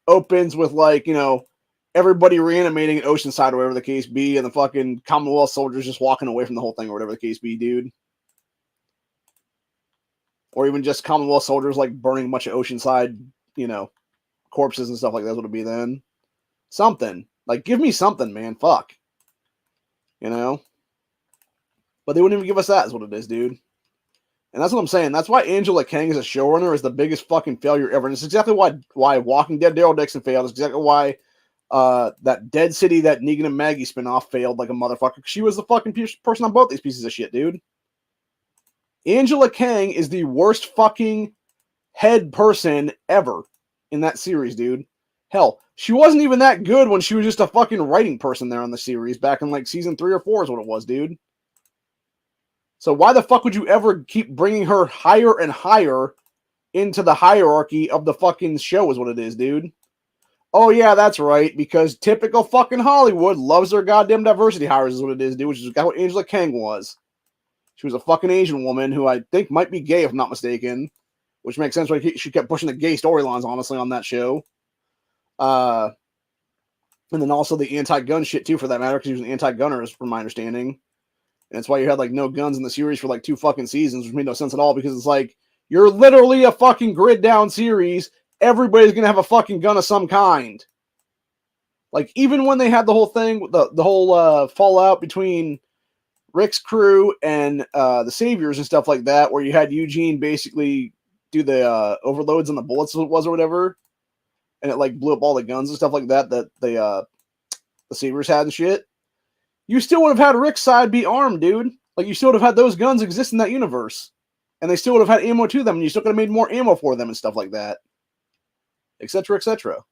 opens with, like, you know, everybody reanimating at Oceanside or whatever the case be, and the fucking Commonwealth soldiers just walking away from the whole thing or whatever the case be, dude. Or even just Commonwealth soldiers, like, burning a bunch of Oceanside, you know, corpses and stuff like that would it be then. Something. Like, give me something, man. Fuck. You know? But they wouldn't even give us that, is what it is, dude. And that's what I'm saying. That's why Angela Kang as a showrunner is the biggest fucking failure ever. And it's exactly why Walking Dead Daryl Dixon failed. It's exactly why that Dead City, that Negan and Maggie spinoff failed like a motherfucker. She was the fucking person on both these pieces of shit, dude. Angela Kang is the worst fucking head person ever in that series, dude. Hell, she wasn't even that good when she was just a fucking writing person there on the series back in like season 3 or 4 is what it was, dude. So why the fuck would you ever keep bringing her higher and higher into the hierarchy of the fucking show is what it is, dude. Oh yeah, that's right, because typical fucking Hollywood loves their goddamn diversity hires is what it is, dude, which is what Angela Kang was. She was a fucking Asian woman who I think might be gay if I'm not mistaken, which makes sense why she kept pushing the gay storylines, honestly, on that show. And then also the anti-gun shit too, for that matter, because he was an anti-gunner, from my understanding. And that's why you had like no guns in the series for like 2 fucking seasons, which made no sense at all, because it's like, you're literally a fucking grid down series. Everybody's gonna have a fucking gun of some kind. Like, even when they had the whole thing, the whole fallout between Rick's crew and the Saviors and stuff like that, where you had Eugene basically do the overloads on the bullets, it was, or whatever, and it like blew up all the guns and stuff like that the Saviors had and shit. You still would have had Rick's side be armed, dude. Like, you still would have had those guns exist in that universe. And they still would have had ammo to them, and you still could have made more ammo for them and stuff like that. Etc., etc.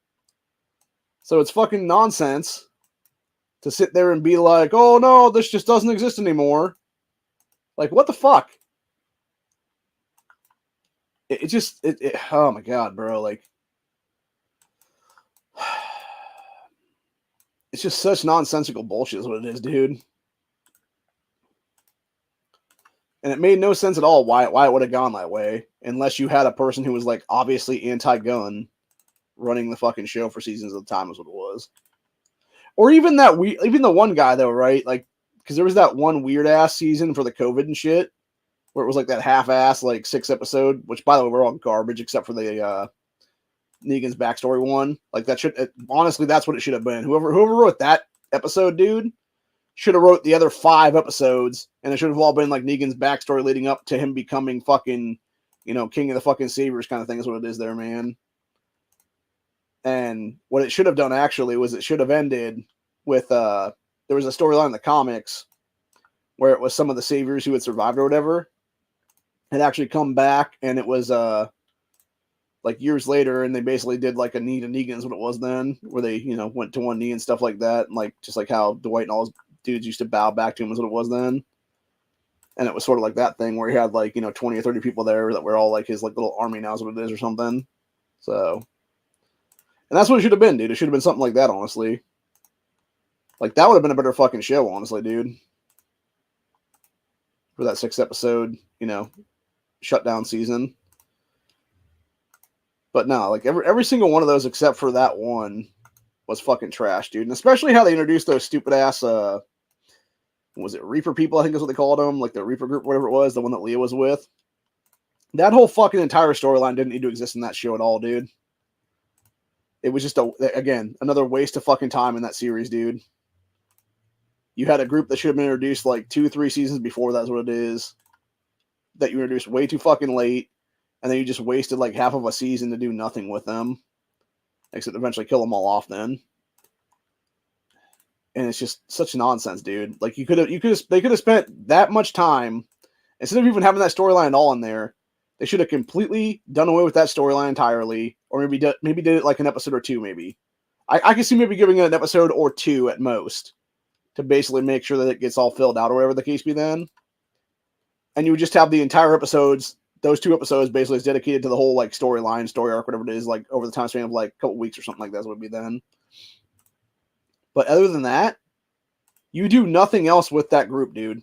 So it's fucking nonsense to sit there and be like, oh no, this just doesn't exist anymore. Like, what the fuck? Oh my god, bro. Like, it's just such nonsensical bullshit is what it is, dude. And it made no sense at all why it would have gone that way, unless you had a person who was like obviously anti-gun running the fucking show for seasons of the time is what it was. Or even even the one guy though, right? Like, because there was that one weird ass season for the COVID and shit, where it was like that half-ass like 6-episode, which by the way were all garbage except for the Negan's backstory one. Like that should honestly, that's what it should have been. Whoever wrote that episode, dude, should have wrote the other 5 episodes, and it should have all been like Negan's backstory leading up to him becoming fucking, you know, king of the fucking saviors kind of thing is what it is there, man. And what it should have done actually was it should have ended with there was a storyline in the comics where it was some of the saviors who had survived or whatever had actually come back, and it was like years later, and they basically did like a knee to Negan's what it was then, where they, you know, went to one knee and stuff like that, and like just like how Dwight and all his dudes used to bow back to him was what it was then. And it was sort of like that thing where he had like, you know, 20 or 30 people there that were all like his like little army now is what it is or something. So, and that's what it should have been, dude. It should have been something like that, honestly. Like that would have been a better fucking show, honestly, dude. For that 6-episode, you know, shutdown season. But no, like every single one of those except for that one was fucking trash, dude. And especially how they introduced those stupid ass was it Reaper people, I think is what they called them, like the Reaper group, whatever it was, the one that Leah was with. That whole fucking entire storyline didn't need to exist in that show at all, dude. It was just again, another waste of fucking time in that series, dude. You had a group that should have been introduced like 2-3 seasons before, that's what it is. That you introduced way too fucking late, and then you just wasted like half of a season to do nothing with them. Except eventually kill them all off then. And it's just such nonsense, dude. They could have spent that much time, instead of even having that storyline at all in there, they should have completely done away with that storyline entirely, or maybe did it like an episode or 2, maybe. I can see maybe giving it an episode or 2 at most, to basically make sure that it gets all filled out or whatever the case be then. And you would just have the entire episodes, those 2 episodes basically is dedicated to the whole like storyline, story arc, whatever it is, like over the time span of like a couple weeks or something like that would be then. But other than that, you do nothing else with that group, dude.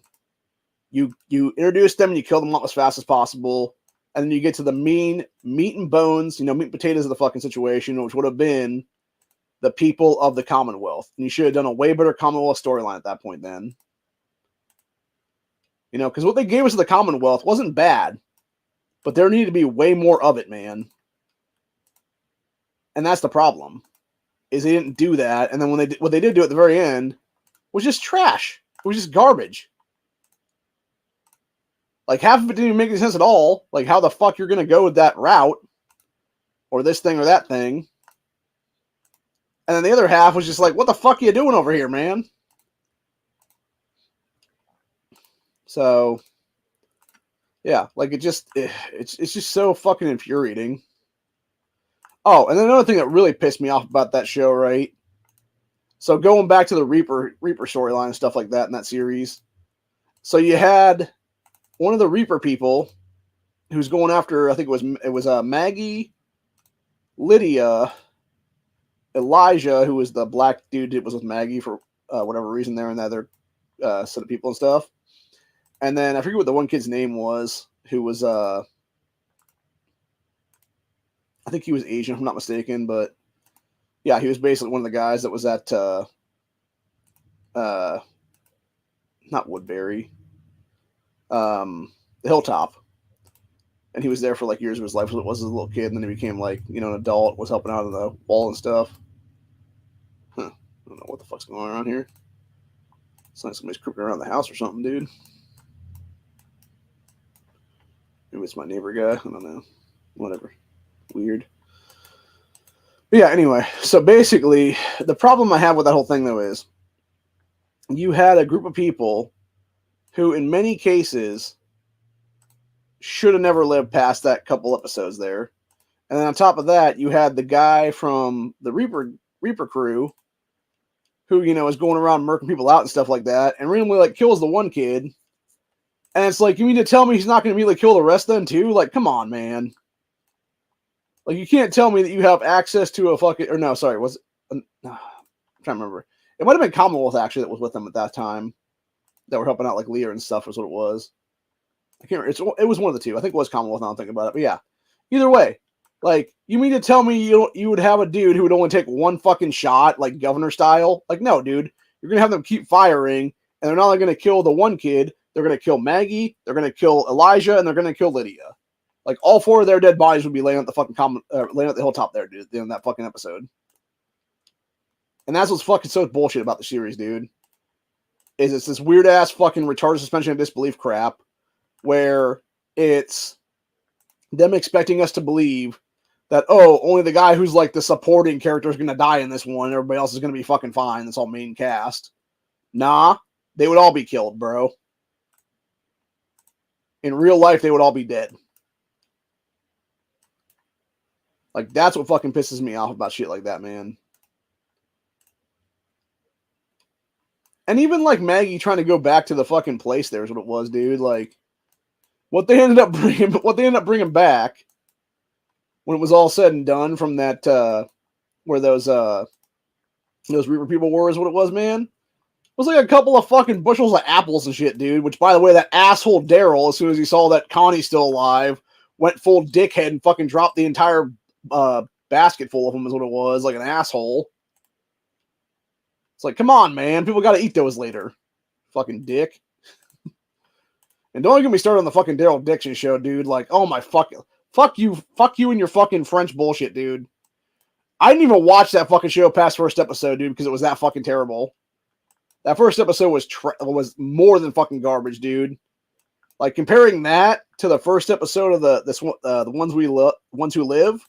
You introduce them and you kill them off as fast as possible. And then you get to the meat and bones, you know, meat and potatoes of the fucking situation, which would have been the people of the Commonwealth. And you should have done a way better Commonwealth storyline at that point then. You know, because what they gave us to the Commonwealth wasn't bad, but there needed to be way more of it, man. And that's the problem, is they didn't do that. And then what they did do at the very end was just trash. It was just garbage. Like half of it didn't even make any sense at all. Like how the fuck you're going to go with that route, or this thing or that thing. And then the other half was just like, what the fuck are you doing over here, man? So, yeah, like it's just so fucking infuriating. Oh, and then another thing that really pissed me off about that show, right? So going back to the Reaper storyline and stuff like that in that series. So you had one of the Reaper people who's going after, I think it was Maggie, Lydia, Elijah, who was the black dude that was with Maggie for whatever reason there, and the other set of people and stuff. And then I forget what the one kid's name was, who was I think he was Asian, if I'm not mistaken, but yeah, he was basically one of the guys that was at not Woodbury, the Hilltop. And he was there for like years of his life. It was as a little kid, and then he became like, you know, an adult, was helping out on the wall and stuff. Huh. I don't know what the fuck's going on around here. It's like somebody's creeping around the house or something, dude. Maybe it's my neighbor guy. I don't know. Whatever. Weird. But yeah, anyway. So basically, the problem I have with that whole thing, though, is you had a group of people who, in many cases, should have never lived past that couple episodes there. And then on top of that, you had the guy from the Reaper crew who, you know, is going around murking people out and stuff like that, and randomly, like, kills the one kid. And it's like, you mean to tell me he's not going to immediately kill the rest of them too? Like, come on, man. Like, you can't tell me that you have access to a fucking, or no, sorry, was it, I'm trying to remember. It might have been Commonwealth, actually, that was with them at that time, that were helping out, like, Leah and stuff, was what it was. I can't remember. It was one of the two. I think it was Commonwealth, now I'm thinking about it. But yeah, either way, like, you mean to tell me you would have a dude who would only take one fucking shot, like governor style? Like, no, dude. You're going to have them keep firing, and they're not only going to kill the one kid, they're going to kill Maggie, they're going to kill Elijah, and they're going to kill Lydia. Like, all 4 of their dead bodies would be laying at the fucking laying at the hilltop there, dude, in that fucking episode. And that's what's fucking so bullshit about the series, dude. Is it's this weird ass fucking retarded suspension of disbelief crap where it's them expecting us to believe that, oh, only the guy who's like the supporting character is going to die in this one. Everybody else is going to be fucking fine. That's all main cast. Nah, they would all be killed, bro. In real life, they would all be dead. Like, that's what fucking pisses me off about shit like that, man. And even, like, Maggie trying to go back to the fucking place there is what it was, dude. Like, what they ended up bringing back when it was all said and done from that, where those Reaper people were is what it was, man. It was like a couple of fucking bushels of apples and shit, dude. Which, by the way, that asshole Daryl, as soon as he saw that Connie's still alive, went full dickhead and fucking dropped the entire basket full of them is what it was, like an asshole. It's like, come on, man. People got to eat those later. Fucking dick. And don't get me started on the fucking Daryl Dixon show, dude. Like, oh my fuck you and your fucking French bullshit, dude. I didn't even watch that fucking show past first episode, dude, because it was that fucking terrible. That first episode was more than fucking garbage, dude. Like, comparing that to the first episode of the Ones Who Live,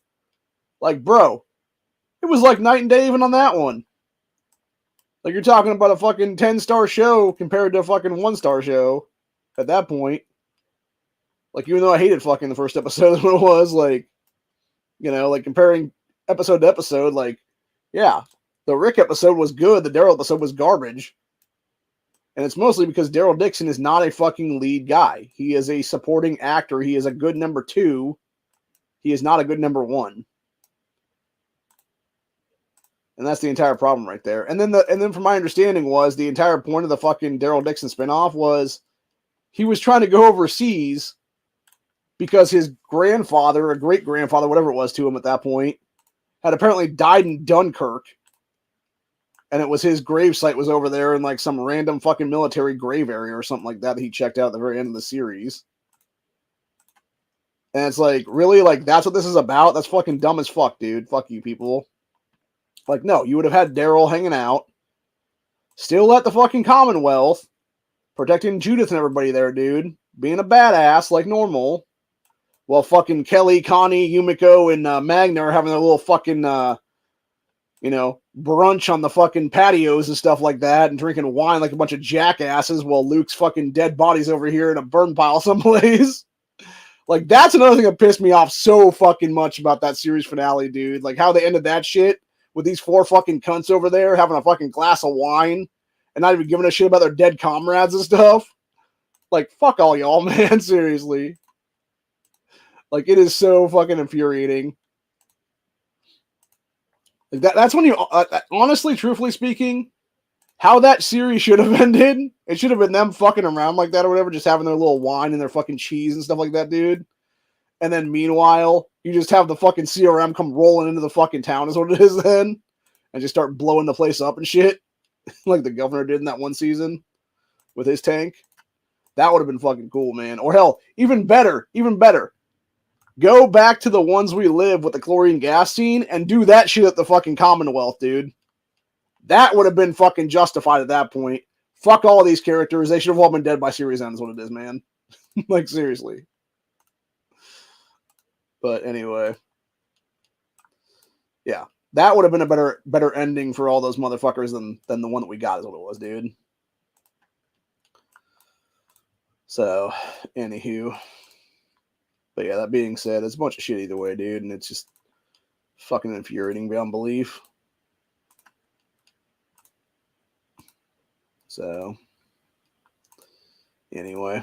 like, bro, it was like night and day even on that one. Like, you're talking about a fucking 10-star show compared to a fucking 1-star show at that point. Like, even though I hated fucking the first episode of what it was, like, you know, like, comparing episode to episode, like, yeah, the Rick episode was good, the Daryl episode was garbage. And it's mostly because Daryl Dixon is not a fucking lead guy. He is a supporting actor. He is a good number 2. He is not a good number 1. And that's the entire problem right there. And then from my understanding was the entire point of the fucking Daryl Dixon spinoff was he was trying to go overseas because his grandfather, or great-grandfather, whatever it was to him at that point, had apparently died in Dunkirk. And it was his gravesite was over there in like some random fucking military grave area or something like that he checked out at the very end of the series. And it's like, really? Like, that's what this is about? That's fucking dumb as fuck, dude. Fuck you, people. Like, no, you would have had Daryl hanging out, still at the fucking Commonwealth, protecting Judith and everybody there, dude. Being a badass like normal. While fucking Kelly, Connie, Yumiko, and Magna are having their little fucking, brunch on the fucking patios and stuff like that and drinking wine like a bunch of jackasses while Luke's fucking dead body's over here in a burn pile someplace. Like, that's another thing that pissed me off so fucking much about that series finale, dude. Like, how they ended that shit with these 4 fucking cunts over there having a fucking glass of wine and not even giving a shit about their dead comrades and stuff. Like, fuck all y'all, man. Seriously. Like, it is so fucking infuriating. Like that's when you, honestly, truthfully speaking, how that series should have ended, it should have been them fucking around like that or whatever, just having their little wine and their fucking cheese and stuff like that, dude. And then meanwhile, you just have the fucking CRM come rolling into the fucking town is what it is then. And just start blowing the place up and shit. Like the governor did in that one season with his tank. That would have been fucking cool, man. Or hell, even better. Go back to the Ones We Live with the chlorine gas scene and do that shit at the fucking Commonwealth, dude. That would have been fucking justified at that point. Fuck all these characters. They should have all been dead by series end is what it is, man. Like, seriously. But anyway. Yeah. That would have been a better ending for all those motherfuckers than the one that we got is what it was, dude. So, anywho. But yeah, that being said, it's a bunch of shit either way, dude. And it's just fucking infuriating beyond belief. So, anyway.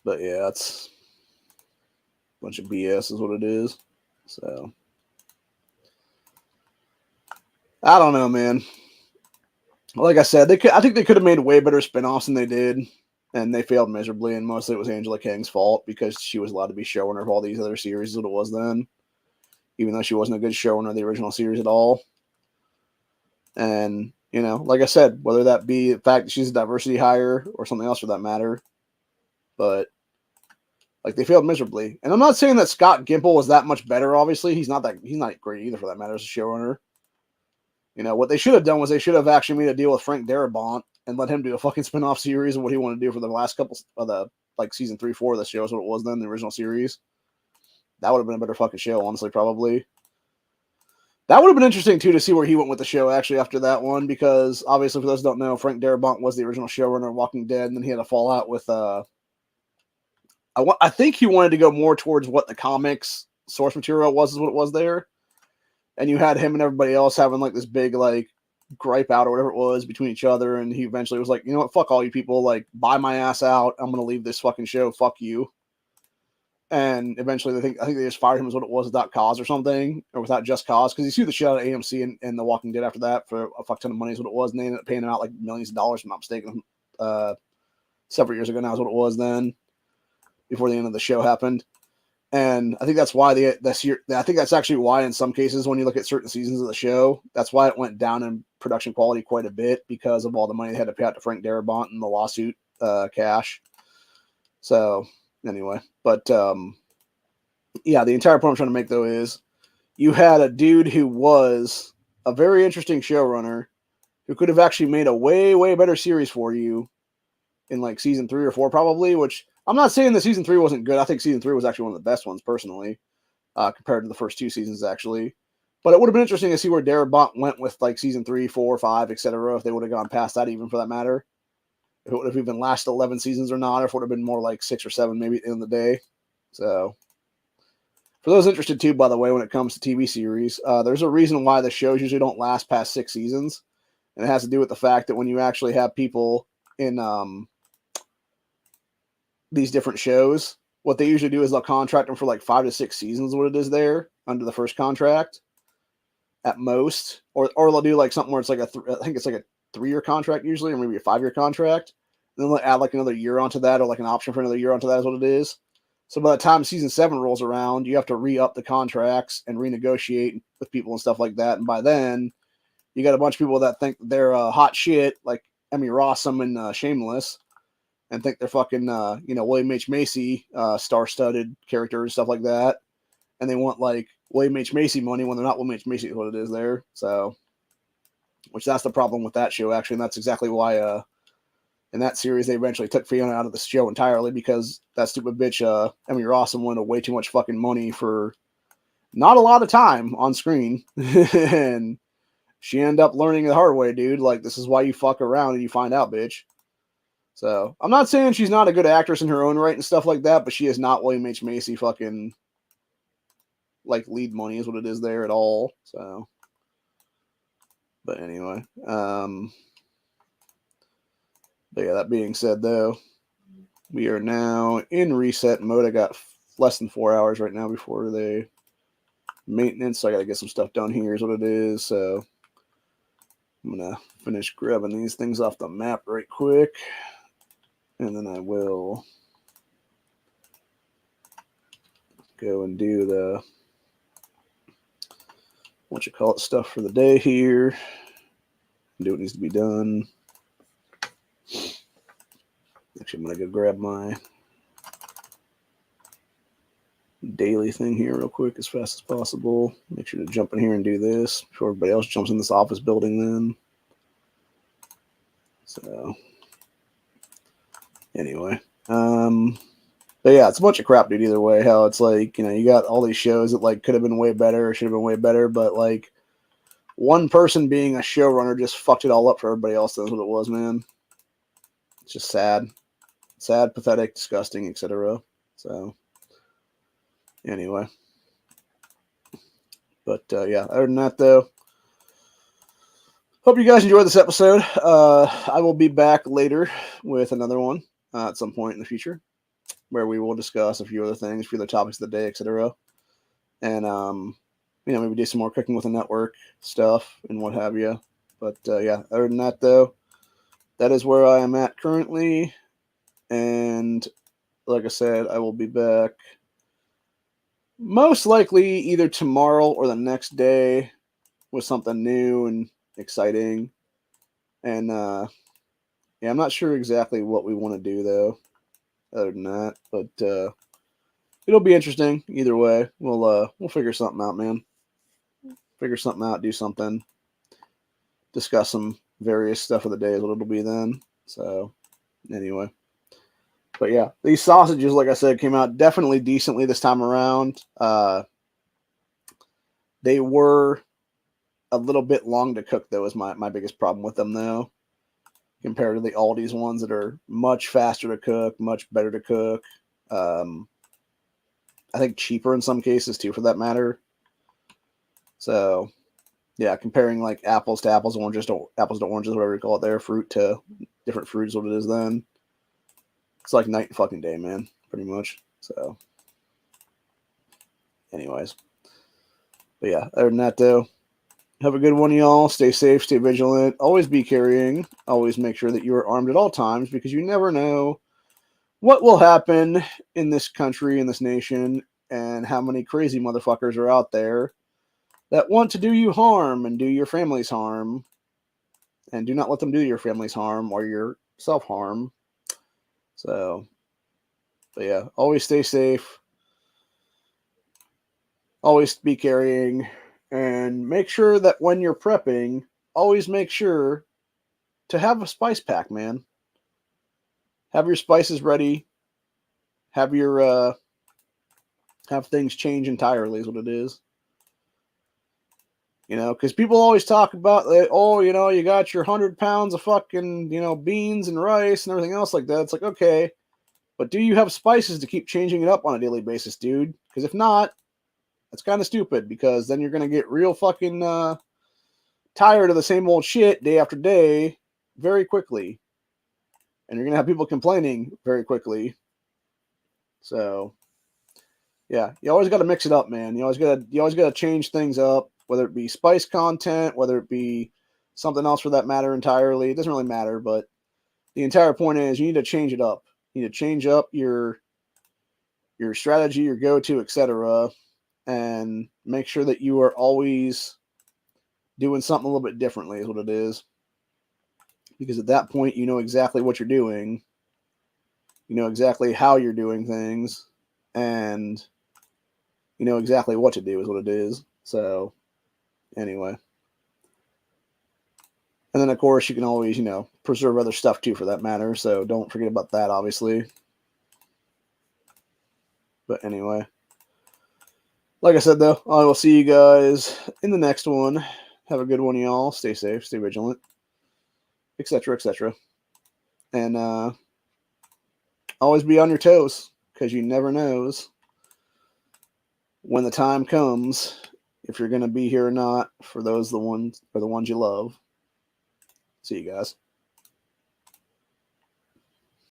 But yeah, it's a bunch of BS is what it is. So, I don't know, man. Like I said, I think they could have made way better spinoffs than they did. And they failed miserably. And mostly it was Angela Kang's fault because she was allowed to be showrunner of all these other series as it was then. Even though she wasn't a good showrunner of the original series at all. And, like I said, whether that be the fact that she's a diversity hire or something else for that matter, but like they failed miserably. And I'm not saying that Scott Gimple was that much better. Obviously, he's not great either for that matter as a showrunner. What they should have done was they should have actually made a deal with Frank Darabont and let him do a fucking spin-off series of what he wanted to do for the last couple of the season 3, 4 of the show is what it was then, the original series. That would have been a better fucking show, honestly, probably. That would have been interesting too to see where he went with the show actually after that one, because obviously for those who don't know, Frank Darabont was the original showrunner of Walking Dead, and then he had a fallout with I think he wanted to go more towards what the comics source material was, is what it was there. And you had him and everybody else having like this big like gripe out or whatever it was between each other, and he eventually was like, you know what, fuck all you people, like buy my ass out. I'm gonna leave this fucking show. Fuck you. And eventually, I think they just fired him as what it was without cause or something, or without just cause, because he sued the shit out of AMC and The Walking Dead after that for a fuck ton of money is what it was, and they ended up paying him out like millions of dollars, if I'm not mistaken, several years ago now is what it was then, before the end of the show happened. And I think that's why I think that's actually why in some cases when you look at certain seasons of the show, that's why it went down in production quality quite a bit, because of all the money they had to pay out to Frank Darabont and the lawsuit cash. So anyway, but yeah, the entire point I'm trying to make though is you had a dude who was a very interesting showrunner who could have actually made a way, way better series for you in like season 3 or 4 probably, which I'm not saying that season 3 wasn't good. I think season 3 was actually one of the best ones personally, compared to the first 2 seasons actually. But it would have been interesting to see where Darabont went with like season 3, 4, 5, etc. If they would have gone past that, even for that matter. If it would have even lasted 11 seasons or not, or if it would have been more like 6 or 7 maybe at the end of the day. So, for those interested too, by the way, when it comes to TV series, there's a reason why the shows usually don't last past 6 seasons. And it has to do with the fact that when you actually have people in these different shows, what they usually do is they'll contract them for like 5 to 6 seasons, what it is there, under the first contract at most. Or they'll do like something where it's like I think it's like a 3-year contract usually, or maybe a 5-year contract. And then they'll add like another year onto that, or like an option for another year onto that is what it is. So by the time season 7 rolls around, you have to re-up the contracts and renegotiate with people and stuff like that. And by then, you got a bunch of people that think they're hot shit, like Emmy Rossum and Shameless, and think they're fucking, William H. Macy, star-studded characters and stuff like that. And they want like William H. Macy money when they're not William H. Macy is what it is there. So, which that's the problem with that show, actually. And that's exactly why, in that series, they eventually took Fiona out of the show entirely, because that stupid bitch, Emmy Rossum, wanted way too much fucking money for not a lot of time on screen. And she ended up learning the hard way, dude. Like, this is why you fuck around and you find out, bitch. So, I'm not saying she's not a good actress in her own right and stuff like that, but she is not William H. Macy fucking, like, lead money is what it is there at all. So, but anyway, but yeah, that being said, though, we are now in reset mode. I got less than 4 hours right now before the maintenance, so I got to get some stuff done here is what it is. So I'm going to finish grabbing these things off the map right quick, and then I will go and do the stuff for the day here, do what needs to be done. Actually, I'm going to go grab my daily thing here real quick as fast as possible. Make sure to jump in here and do this before everybody else jumps in this office building then. So, anyway. But yeah, it's a bunch of crap, dude, either way. How it's like, you got all these shows that like could have been way better or should have been way better, but like one person being a showrunner just fucked it all up for everybody else. That's what it was, man. It's just sad. Sad, pathetic, disgusting, etc. So, anyway. But yeah, other than that, though, hope you guys enjoyed this episode. I will be back later with another one at some point in the future, where we will discuss a few other things, a few other topics of the day, etc. And maybe do some more cooking with the network stuff and what have you. But yeah, other than that, though, that is where I am at currently. And like I said, I will be back most likely either tomorrow or the next day with something new and exciting. And yeah, I'm not sure exactly what we want to do though, other than that. But it'll be interesting either way. We'll figure something out, man. Figure something out, do something, discuss some various stuff of the day is what it'll be then. So anyway. But yeah, these sausages, like I said, came out definitely decently this time around. They were a little bit long to cook, though, is my biggest problem with them, though, compared to the Aldi's ones that are much faster to cook, much better to cook. I think cheaper in some cases, too, for that matter. So, yeah, comparing like apples to apples, oranges to oranges, whatever you call it there, fruit to different fruit is what it is then. It's like night and fucking day, man, pretty much. So, anyways. But yeah, other than that, though, have a good one, y'all. Stay safe, stay vigilant. Always be carrying. Always make sure that you are armed at all times because you never know what will happen in this country, in this nation, and how many crazy motherfuckers are out there that want to do you harm and do your families harm. And do not let them do your families harm or your self harm. So, but yeah, always stay safe. Always be carrying. And make sure that when you're prepping, always make sure to have a spice pack, man. Have your spices ready. Have your have things change entirely is what it is. You know, because people always talk about, oh, you know, you got your 100 pounds of fucking, you know, beans and rice and everything else like that. It's like, okay, but do you have spices to keep changing it up on a daily basis, dude? Because if not, that's kind of stupid because then you're going to get real fucking tired of the same old shit day after day very quickly. And you're going to have people complaining very quickly. So, yeah, you always got to mix it up, man. You always got to change things up, whether it be spice content, whether it be something else for that matter entirely. It doesn't really matter, but the entire point is you need to change it up. You need to change up your strategy, your go-to, etc., and make sure that you are always doing something a little bit differently is what it is. Because at that point, you know exactly what you're doing. You know exactly how you're doing things. And you know exactly what to do is what it is. So, anyway. And then, of course, you can always, you know, preserve other stuff, too, for that matter. So, don't forget about that, obviously. But anyway. Like I said, though, I will see you guys in the next one. Have a good one, y'all. Stay safe, stay vigilant, etc., etc. And always be on your toes, because you never knows when the time comes if you're going to be here or not for the ones you love. See you guys.